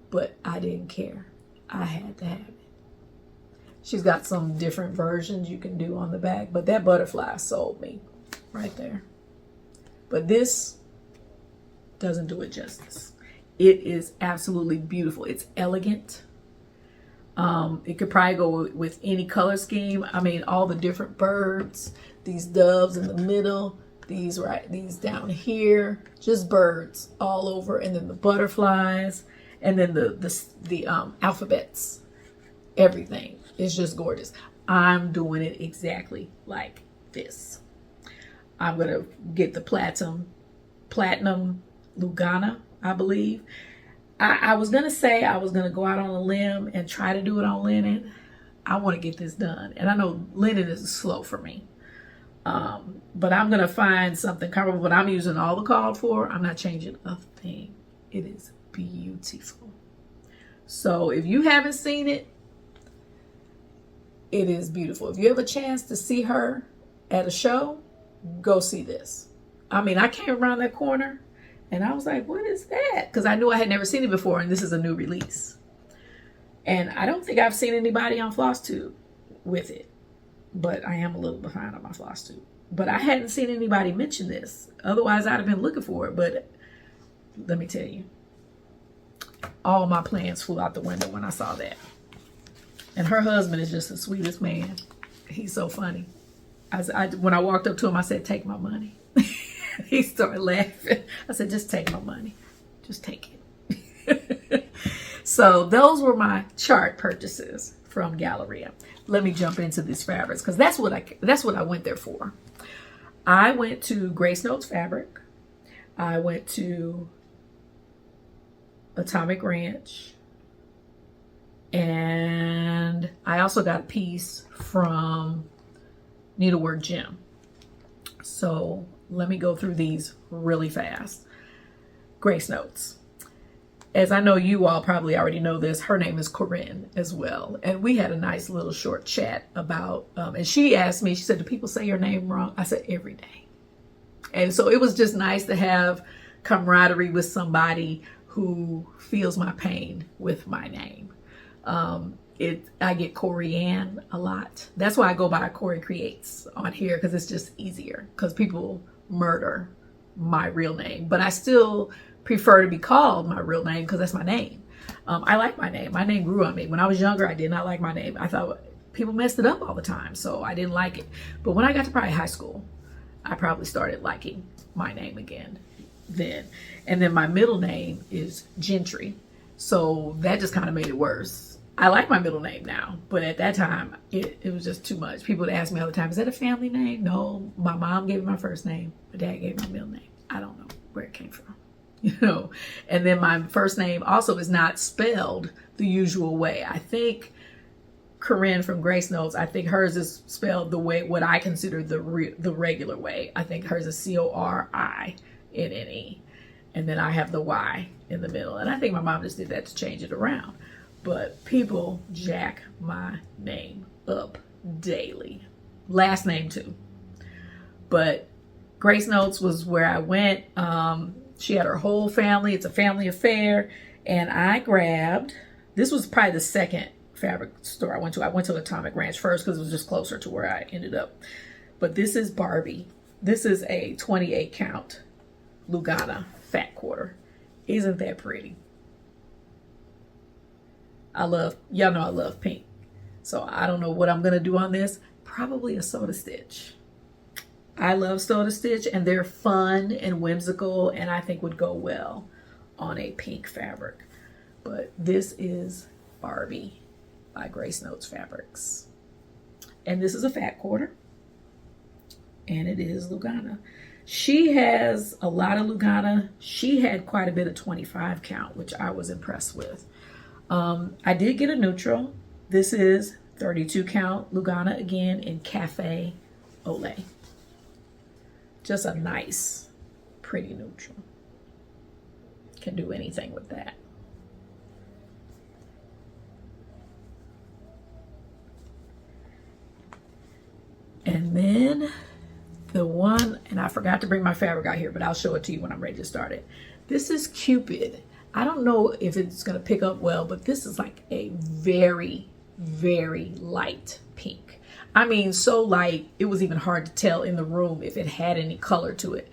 Speaker 1: But I didn't care. I had to have it. She's got some different versions you can do on the back. But that butterfly sold me right there. But this doesn't do it justice. It is absolutely beautiful. It's elegant. It could probably go with any color scheme. I mean, all the different birds, these doves in the middle, these down here, just birds all over, and then the butterflies, and then the alphabets, everything. It's just gorgeous. I'm doing it exactly like this. I'm gonna get the platinum Lugana, I believe. I was gonna say I was gonna go out on a limb and try to do it on linen. I want to get this done, and I know linen is slow for me. But I'm gonna find something comparable. But I'm using all the called for. I'm not changing a thing. It is beautiful. So if you haven't seen it, it is beautiful. If you have a chance to see her at a show, go see this. I mean, I came around that corner and I was like, what is that? Because I knew I had never seen it before, and this is a new release. And I don't think I've seen anybody on Flosstube with it, but I am a little behind on my Flosstube. But I hadn't seen anybody mention this. Otherwise, I'd have been looking for it. But let me tell you, all my plans flew out the window when I saw that. And her husband is just the sweetest man. He's so funny. When I walked up to him, I said, take my money. He started laughing. I said, just take my money. Just take it. So those were my chart purchases from Galleria. Let me jump into these fabrics because that's what I went there for. I went to Grace Notes Fabric. I went to Atomic Ranch. And I also got a piece from Needlework Gym. So let me go through these really fast. Grace Notes. As I know you all probably already know this, her name is Corinne as well. And we had a nice little short chat about, and she asked me, she said, do people say your name wrong? I said, every day. And so it was just nice to have camaraderie with somebody who feels my pain with my name. I get Corianne a lot. That's why I go by CoryCreates on here, because it's just easier, because people murder my real name. But I still prefer to be called my real name because that's my name. I like my name. My name grew on me. When I was younger, I did not like my name. I thought people messed it up all the time, so I didn't like it. But when I got to probably high school, I probably started liking my name again then. And then my middle name is Gentry, so that just kind of made it worse. I like my middle name now, but at that time, it was just too much. People would ask me all the time, is that a family name? No, my mom gave me my first name. My dad gave me my middle name. I don't know where it came from, you know. And then my first name also is not spelled the usual way. I think Corinne from Grace Notes, I think hers is spelled the way, what I consider the regular way. I think hers is Corinne. And then I have the Y in the middle. And I think my mom just did that to change it around. But people jack my name up daily. Last name too. But Grace Notes was where I went. She had her whole family. It's a family affair. And I grabbed, this was probably the second fabric store I went to. I went to Atomic Ranch first because it was just closer to where I ended up. But this is Barbie. This is a 28 count Lugana fat quarter. Isn't that pretty? Y'all know I love pink. So I don't know what I'm going to do on this. Probably a soda stitch. I love soda stitch, and they're fun and whimsical, and I think would go well on a pink fabric. But this is Barbie by Grace Notes Fabrics. And this is a fat quarter. And it is Lugana. She has a lot of Lugana. She had quite a bit of 25 count, which I was impressed with. I did get a neutral. This is 32 count Lugana again in Cafe Olay. Just a nice, pretty neutral. Can do anything with that. And then the one, and I forgot to bring my fabric out here, but I'll show it to you when I'm ready to start it. This is Cupid. I don't know if it's going to pick up well, but this is like a very, very light pink. I mean, so light, it was even hard to tell in the room if it had any color to it.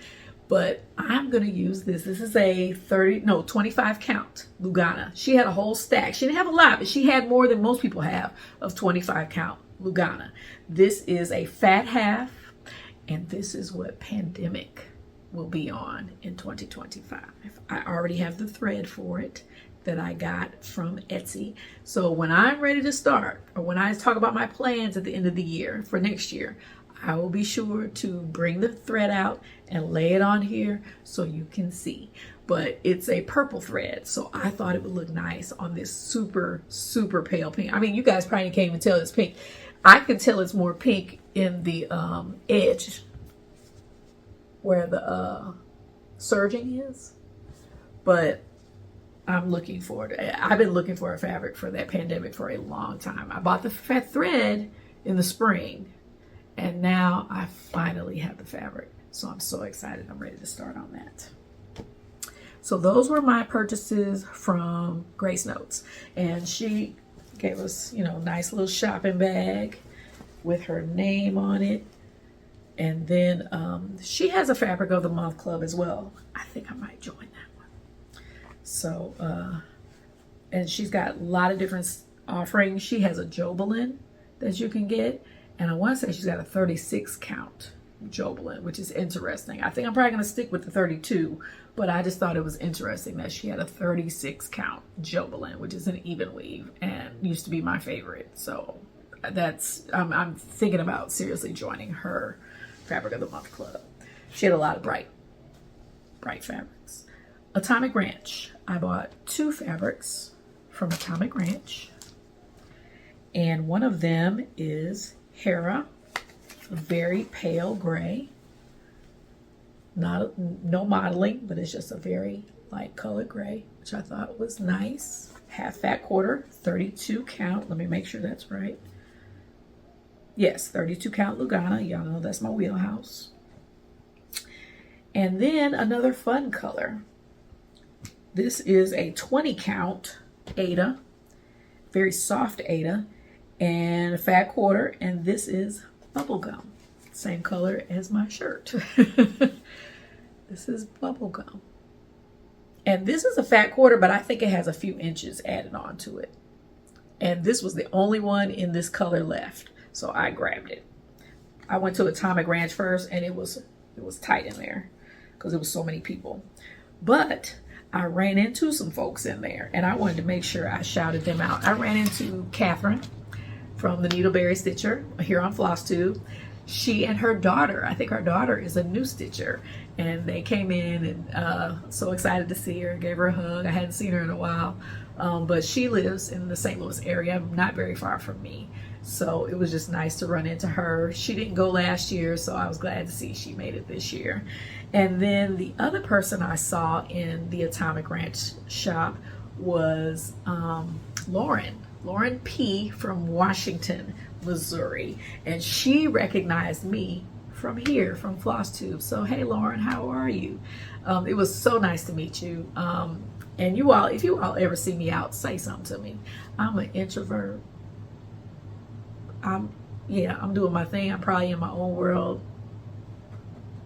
Speaker 1: But I'm going to use this. This is a 25 count Lugana. She had a whole stack. She didn't have a lot, but she had more than most people have of 25 count Lugana. This is a fat half, and this is what Pandemic will be on in 2025. I already have the thread for it that I got from Etsy. So when I'm ready to start, or when I talk about my plans at the end of the year for next year, I will be sure to bring the thread out and lay it on here so you can see. But it's a purple thread, so I thought it would look nice on this super, super pale pink. I mean, you guys probably can't even tell it's pink. I can tell it's more pink in the edge where the serging is, but I'm looking for it. I've been looking for a fabric for that Pandemic for a long time. I bought the thread in the spring, and now I finally have the fabric. So I'm so excited. I'm ready to start on that. So those were my purchases from Grace Notes. And she gave us, you know, nice little shopping bag with her name on it. And then she has a Fabric of the Month club as well. I think I might join that one. So, and she's got a lot of different offerings. She has a Jobelin that you can get. And I want to say she's got a 36 count Jobelin, which is interesting. I think I'm probably going to stick with the 32, but I just thought it was interesting that she had a 36 count Jobelin, which is an even weave and used to be my favorite. So that's, I'm thinking about seriously joining her Fabric of the Month club. She had a lot of bright fabrics. Atomic Ranch. I bought 2 fabrics from Atomic Ranch, and one of them is Hera, very pale gray. No modeling, but it's just a very light colored gray, which I thought was nice. Half fat quarter, 32 count. Let me make sure that's right. Yes, 32 count Lugana. Y'all know that's my wheelhouse. And then another fun color. This is a 20 count Ada, very soft Ada, and a fat quarter, and this is Bubblegum. Same color as my shirt. This is Bubblegum. And this is a fat quarter, but I think it has a few inches added on to it. And this was the only one in this color left, so I grabbed it. I went to Atomic Ranch first, and it was tight in there because there was so many people. But I ran into some folks in there, and I wanted to make sure I shouted them out. I ran into Catherine from the Needleberry Stitcher here on Flosstube. She and her daughter, I think her daughter is a new stitcher, and they came in and so excited to see her, gave her a hug. I hadn't seen her in a while, but she lives in the St. Louis area, not very far from me. So it was just nice to run into her. She didn't go last year, so I was glad to see she made it this year. And then the other person I saw in the Atomic Ranch shop was Lauren P. from Washington, Missouri. And she recognized me from here, from Flosstube. So, hey, Lauren, how are you? It was so nice to meet you. And you all, if you all ever see me out, say something to me. I'm an introvert. I'm doing my thing. I'm probably in my own world.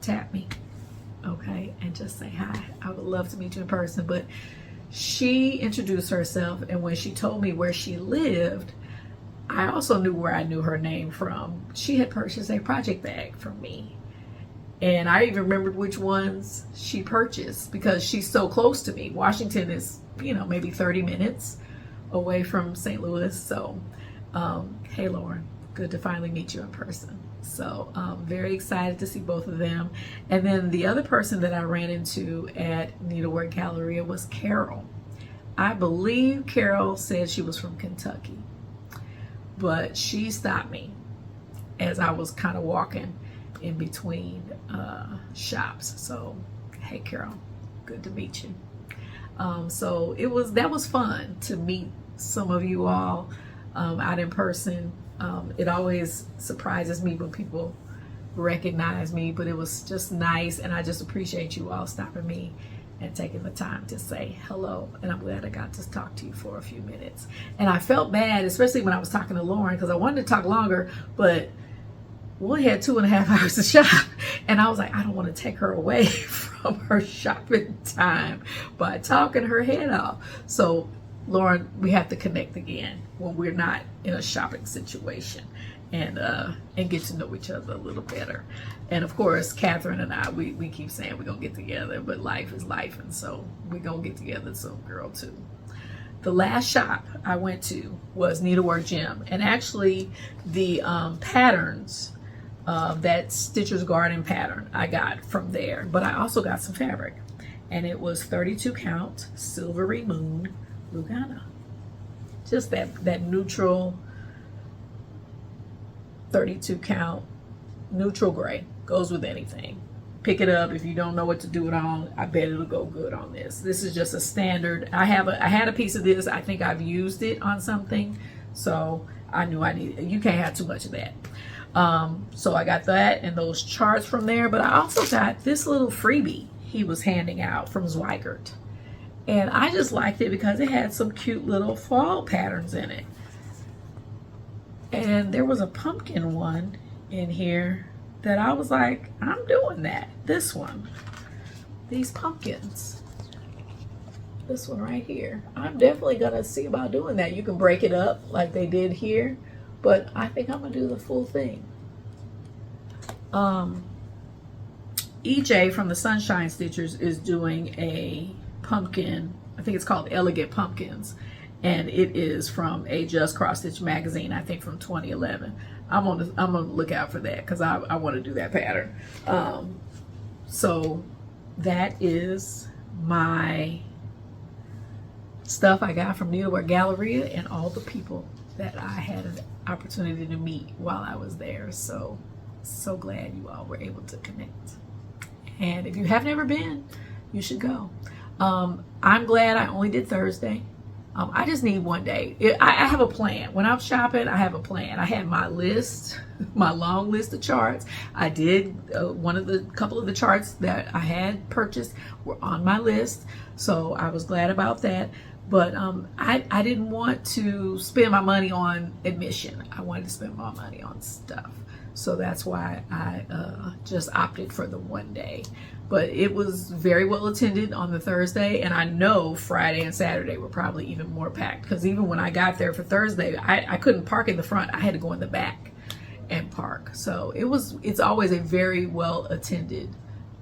Speaker 1: Tap me, okay, and just say hi. I would love to meet you in person. But she introduced herself, and when she told me where she lived, I also knew where I knew her name from. She had purchased a project bag from me, and I even remembered which ones she purchased because she's so close to me. Washington is, maybe 30 minutes, away from St. Louis. So, hey Lauren, good to finally meet you in person. So very excited to see both of them. And then the other person that I ran into at Needlework Galleria was Carol. I believe Carol said she was from Kentucky, but she stopped me as I was kind of walking in between shops. So hey Carol, good to meet you. So that was fun to meet some of you all out in person. It always surprises me when people recognize me, but it was just nice, and I just appreciate you all stopping me and taking the time to say hello. And I'm glad I got to talk to you for a few minutes. And I felt bad, especially when I was talking to Lauren, because I wanted to talk longer, but we only had 2.5 hours to shop, and I was like, I don't want to take her away from her shopping time by talking her head off. So Lauren, we have to connect again when we're not in a shopping situation, and get to know each other a little better. And of course, Catherine and I, we keep saying we're gonna get together, but life is life, and so we're gonna get together soon, girl, too. The last shop I went to was Needlework Gym, and actually the patterns, that Stitcher's Garden pattern I got from there, but I also got some fabric, and it was 32 count Silvery Moon Lugana. Just that neutral 32 count neutral gray goes with anything. Pick it up if you don't know what to do it on. I bet it'll go good on this. This is just a standard. I had a piece of this. I think I've used it on something, so I knew I needed. You can't have too much of that. So I got that and those charts from there, but I also got this little freebie he was handing out from Zweigert. And I just liked it because it had some cute little fall patterns in it. And there was a pumpkin one in here that I was like, I'm doing that. This one. These pumpkins. This one right here. I'm definitely going to see about doing that. You can break it up like they did here, but I think I'm going to do the full thing. EJ from the Sunshine Stitchers is doing a pumpkin, I think it's called Elegant Pumpkins, and it is from a Just Cross Stitch magazine, I think from 2011. I'm gonna look out for that because I want to do that pattern. So that is my stuff I got from Needlework Galleria and all the people that I had an opportunity to meet while I was there. So glad you all were able to connect. And if you have never been, you should go. I'm glad I only did Thursday. I just need one day. I have a plan. When I'm shopping, I have a plan. I had my list, my long list of charts. I did couple of the charts that I had purchased were on my list, so I was glad about that. But I didn't want to spend my money on admission. I wanted to spend my money on stuff. So that's why I just opted for the one day. But it was very well attended on the Thursday, and I know Friday and Saturday were probably even more packed, because even when I got there for Thursday, I couldn't park in the front. I had to go in the back and park. So it's always a very well attended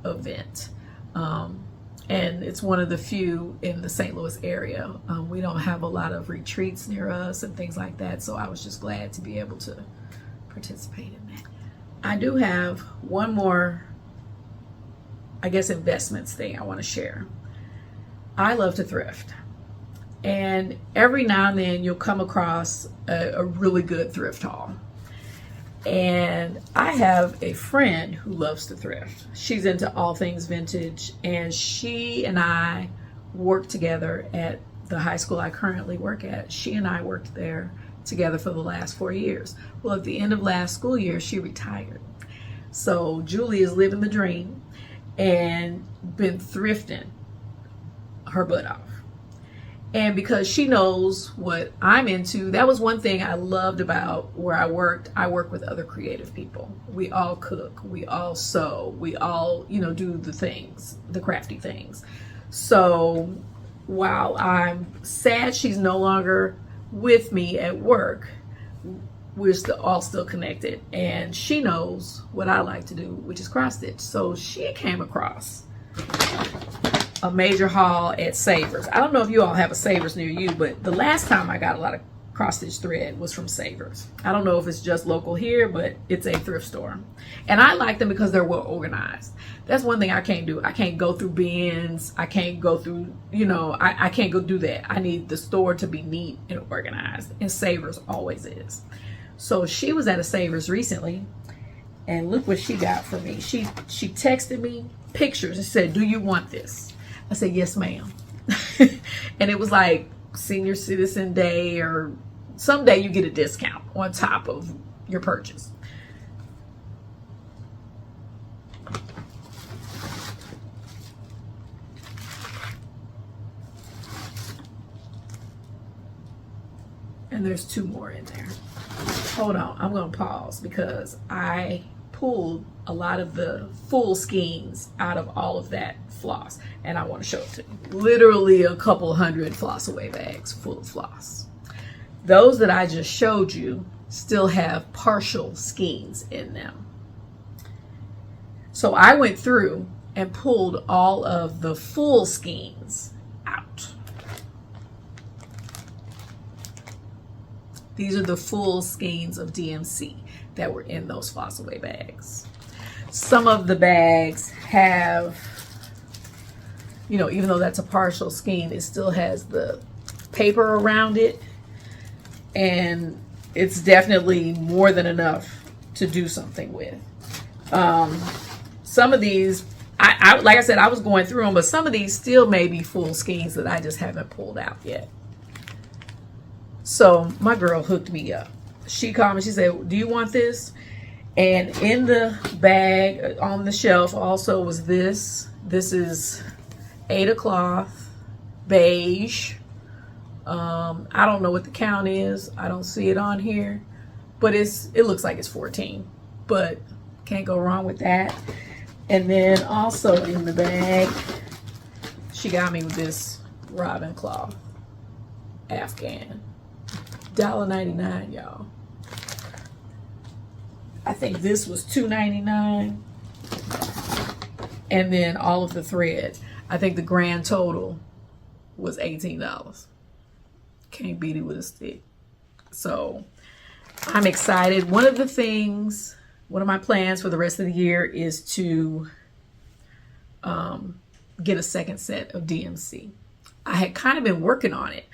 Speaker 1: event. And it's one of the few in the St. Louis area. We don't have a lot of retreats near us and things like that, so I was just glad to be able to participate in that. I do have one more, I guess, investments thing I want to share. I love to thrift, and every now and then you'll come across a really good thrift haul. And I have a friend who loves to thrift. She's into all things vintage, and she and I worked together at the high school I currently work at. She and I worked there together for the last 4 years. Well, at the end of last school year, she retired. So Julie is living the dream and been thrifting her butt off. And because she knows what I'm into, that was one thing I loved about where I worked. I work with other creative people. We all cook, we all sew, we all, do the things, the crafty things. So while I'm sad she's no longer with me at work, we're all still connected, and she knows what I like to do, which is cross stitch. So she came across a major haul at Savers. I don't know if you all have a Savers near you, but the last time I got a lot of cross stitch thread was from Savers. I don't know if it's just local here, but it's a thrift store. And I like them because they're well organized. That's one thing I can't do. I can't go through bins. I can't go through, you know, I can't go do that. I need the store to be neat and organized. And Savers always is. So she was at a Savers recently, and look what she got for me. She texted me pictures and said, "Do you want this?" I said, "Yes, ma'am." And it was like Senior Citizen Day, or someday you get a discount on top of your purchase. And there's 2 more in there. Hold on, I'm gonna pause because I pulled a lot of the full skeins out of all of that floss, and I want to show it to you. Literally a couple hundred floss away bags full of floss. Those that I just showed you still have partial skeins in them. So I went through and pulled all of the full skeins out. These are the full skeins of DMC that were in those floss away bags. Some of the bags have, you know, even though that's a partial skein, it still has the paper around it, and it's definitely more than enough to do something with. Some of these, I like I said, I was going through them, but some of these still may be full skeins that I just haven't pulled out yet. So my girl hooked me up. She called me, she said, "Do you want this?" And in the bag on the shelf also was this. This is Aida cloth, beige. I don't know what the count is. I don't see it on here, but it looks like it's 14, but can't go wrong with that. And then also in the bag, she got me with this robin cloth Afghan. $1.99, y'all. I think this was $2.99. And then all of the thread. I think the grand total was $18. Can't beat it with a stick. So I'm excited. One of my plans for the rest of the year is to get a second set of DMC. I had kind of been working on it.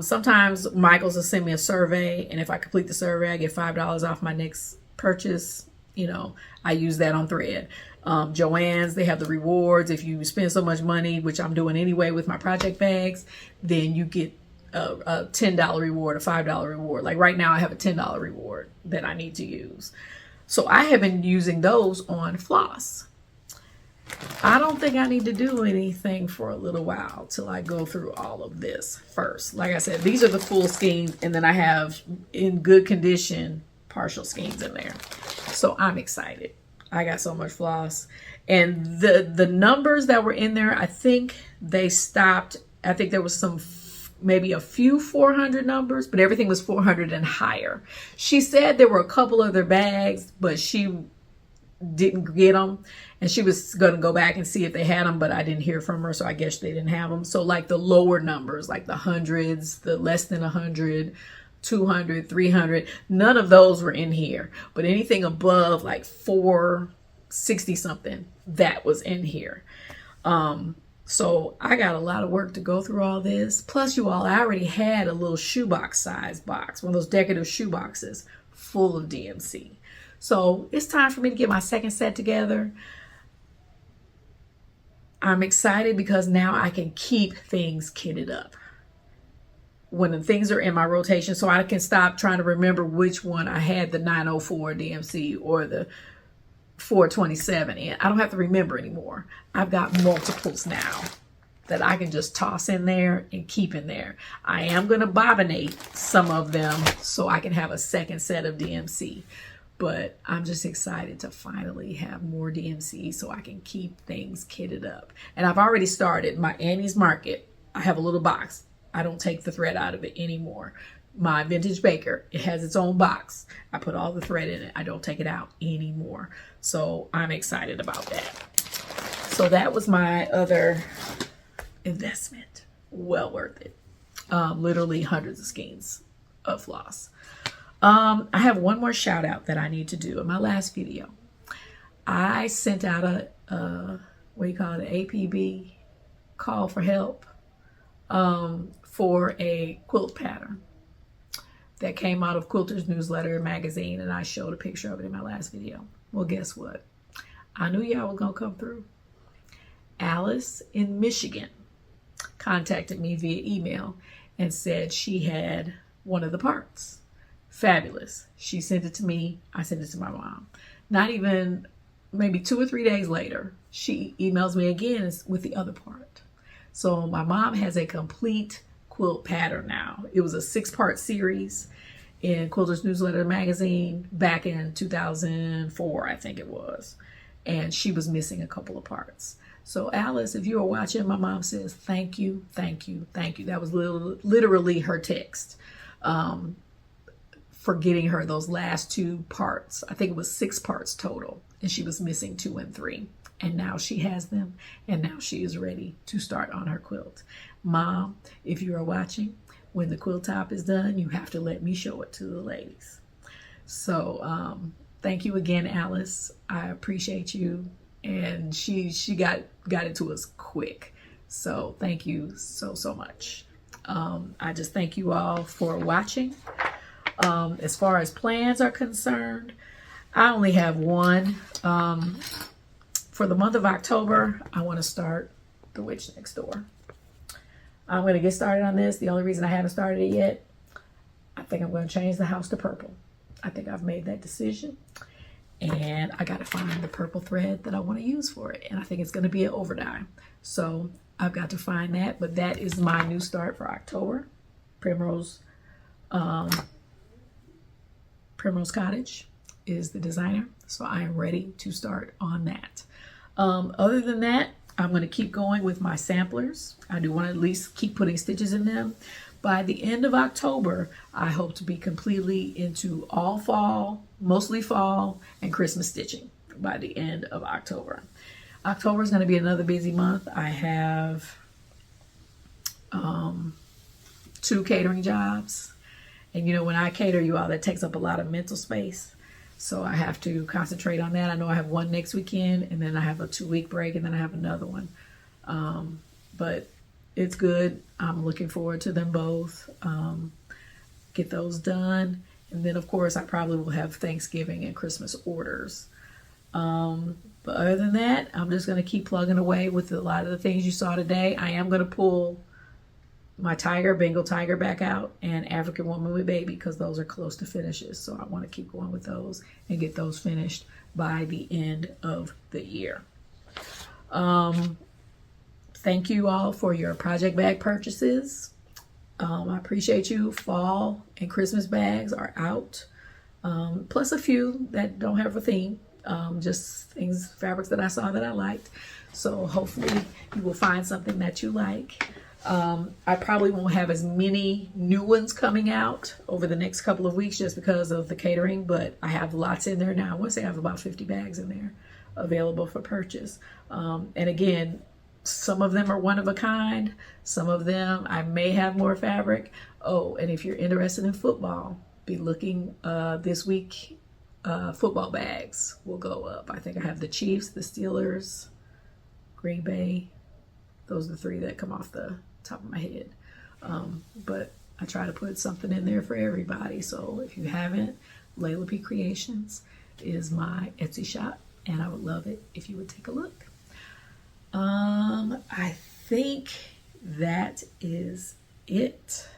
Speaker 1: Sometimes Michael's will send me a survey, and if I complete the survey, I get $5 off my next purchase. You know, I use that on thread. Joann's, they have the rewards. If you spend so much money, which I'm doing anyway with my project bags, then you get a $10 reward, a $5 reward. Like right now I have a $10 reward that I need to use. So I have been using those on floss. I don't think I need to do anything for a little while till I go through all of this first. Like I said, these are the full skeins, and then I have in good condition partial skeins in there. So I'm excited. I got so much floss. And the numbers that were in there, I think they stopped. I think there was some, maybe a few 400 numbers, but everything was 400 and higher. She said there were a couple other bags, but she didn't get them, and she was going to go back and see if they had them, but I didn't hear from her, so I guess they didn't have them. So like the lower numbers, like the hundreds, the less than 100, 200, 300, none of those were in here. But anything above like 460 something, that was in here. So I got a lot of work to go through all this. Plus, you all, I already had a little shoebox size box, one of those decorative shoe boxes full of DMC. So it's time for me to get my second set together. I'm excited because now I can keep things kitted up when the things are in my rotation, so I can stop trying to remember which one I had the 904 DMC or the 427 in. I don't have to remember anymore. I've got multiples now that I can just toss in there and keep in there. I am going to bobbinate some of them so I can have a second set of DMC. But I'm just excited to finally have more DMC so I can keep things kitted up. And I've already started my Annie's Market. I have a little box. I don't take the thread out of it anymore. My Vintage Baker, it has its own box. I put all the thread in it. I don't take it out anymore. So I'm excited about that. So that was my other investment. Well worth it. Literally hundreds of skeins of floss. I have one more shout out that I need to do. In my last video, I sent out what do you call it, an APB, call for help, for a quilt pattern that came out of Quilters Newsletter magazine, and I showed a picture of it in my last video. Well, guess what? I knew y'all was gonna come through. Alice in Michigan contacted me via email and said she had one of the parts. Fabulous. She sent it to me. I sent it to my mom. Not even maybe 2 or 3 days later, she emails me again with the other part. So my mom has a complete quilt pattern now. It was a 6-part series in Quilters Newsletter magazine back in 2004, I think it was. And she was missing a couple of parts. So Alice, if you are watching, my mom says, thank you, thank you, thank you. That was literally her text for getting her those last 2 parts. I think it was 6 parts total, and she was missing 2 and 3. And now she has them, and now she is ready to start on her quilt. Mom, if you are watching, when the quilt top is done, you have to let me show it to the ladies. So thank you again, Alice. I appreciate you. And she got it to us quick. So thank you so much. I just thank you all for watching. As far as plans are concerned, I only have one. For the month of October, I want to start The Witch Next Door. I'm going to get started on this. The only reason I haven't started it yet, I think I'm going to change the house to purple. I think I've made that decision. And I got to find the purple thread that I want to use for it. And I think it's going to be an overdye. So I've got to find that. But that is my new start for October. Primrose Cottage is the designer. So I am ready to start on that. Other than that, I'm going to keep going with my samplers. I do want to at least keep putting stitches in them. By the end of October, I hope to be completely into all fall, mostly fall, and Christmas stitching by the end of October. October is going to be another busy month. I have 2 catering jobs. And you know, when I cater you all, that takes up a lot of mental space. So I have to concentrate on that. I know I have one next weekend, and then I have a 2-week break, and then I have another one. But it's good. I'm looking forward to them both. Get those done. And then, of course, I probably will have Thanksgiving and Christmas orders. But other than that, I'm just going to keep plugging away with a lot of the things you saw today. I am going to pull my Bengal tiger back out, and African Woman with Baby, because those are close to finishes. So I want to keep going with those and get those finished by the end of the year. Thank you all for your project bag purchases. I appreciate you. Fall and Christmas bags are out, plus a few that don't have a theme, just fabrics that I saw that I liked. So hopefully you will find something that you like. I probably won't have as many new ones coming out over the next couple of weeks just because of the catering, but I have lots in there now. I want to say I have about 50 bags in there available for purchase. And again, some of them are one of a kind. Some of them I may have more fabric. Oh, and if you're interested in football, be looking this week. Football bags will go up. I think I have the Chiefs, the Steelers, Green Bay. Those are the 3 that come off the top of my head. But I try to put something in there for everybody. So if you haven't, Layla P Creations is my Etsy shop, and I would love it if you would take a look. I think that is it.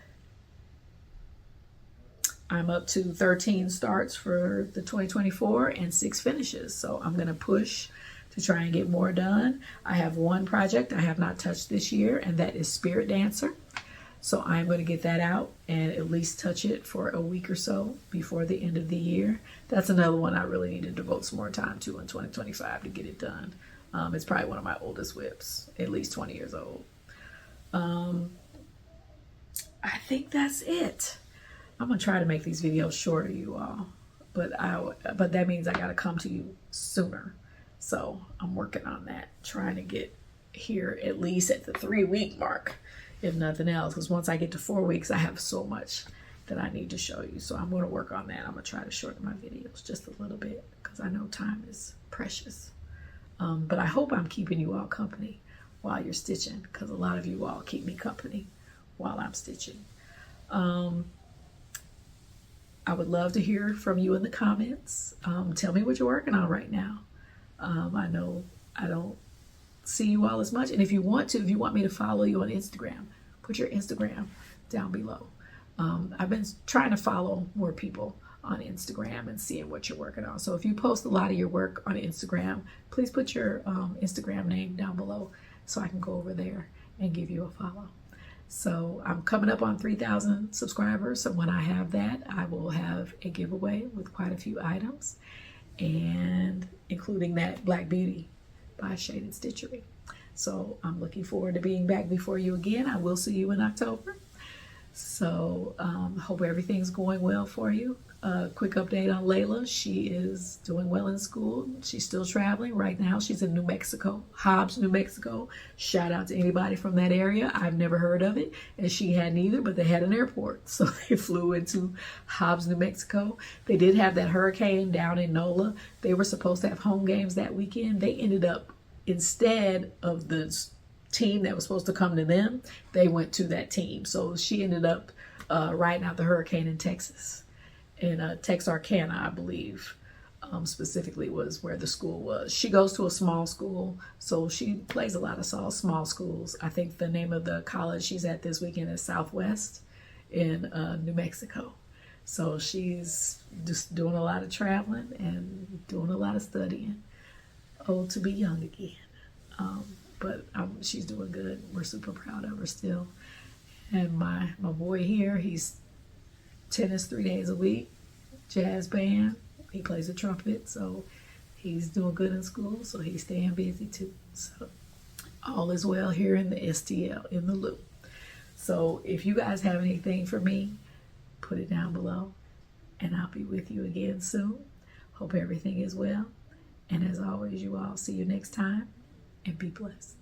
Speaker 1: I'm up to 13 starts for the 2024 and 6 finishes. So I'm going to push to try and get more done. I have one project I have not touched this year, and that is Spirit Dancer. So I'm going to get that out and at least touch it for a week or so before the end of the year. That's another one I really need to devote some more time to in 2025 to get it done. It's probably one of my oldest whips, at least 20 years old. I think that's it. I'm going to try to make these videos shorter, you all. But that means I got to come to you sooner. So I'm working on that, trying to get here at least at the 3-week mark, if nothing else, because once I get to 4 weeks, I have so much that I need to show you. So I'm going to work on that. I'm going to try to shorten my videos just a little bit because I know time is precious. But I hope I'm keeping you all company while you're stitching, because a lot of you all keep me company while I'm stitching. I would love to hear from you in the comments. Tell me what you're working on right now. I know I don't see you all as much, and if you want me to follow you on Instagram, put your Instagram down below. I've been trying to follow more people on Instagram and seeing what you're working on. So if you post a lot of your work on Instagram, please put your Instagram name down below so I can go over there and give you a follow. So I'm coming up on 3,000 subscribers. So when I have that, I will have a giveaway with quite a few items, and including that Black Beauty by Shaded Stitchery. So I'm looking forward to being back before you again. I will see you in October. So hope everything's going well for you. Quick update on Layla. She is doing well in school. She's still traveling. Right now she's in New Mexico, Hobbs, New Mexico. Shout out to anybody from that area. I've never heard of it, and she hadn't either, but they had an airport. So they flew into Hobbs, New Mexico. They did have that hurricane down in NOLA. They were supposed to have home games that weekend. They ended up, instead of the team that was supposed to come to them, they went to that team. So she ended up riding out the hurricane in Texas. In Texarkana, I believe, specifically was where the school was. She goes to a small school, so she plays a lot of small schools. I think the name of the college she's at this weekend is Southwest in New Mexico. So she's just doing a lot of traveling and doing a lot of studying. Old to be young again. But she's doing good. We're super proud of her still. And my boy here, he's tennis 3 days a week, jazz band. He plays the trumpet, so he's doing good in school, so he's staying busy too. So all is well here in the STL, in the loop. So if you guys have anything for me, put it down below, and I'll be with you again soon. Hope everything is well. And as always, you all, see you next time, and be blessed.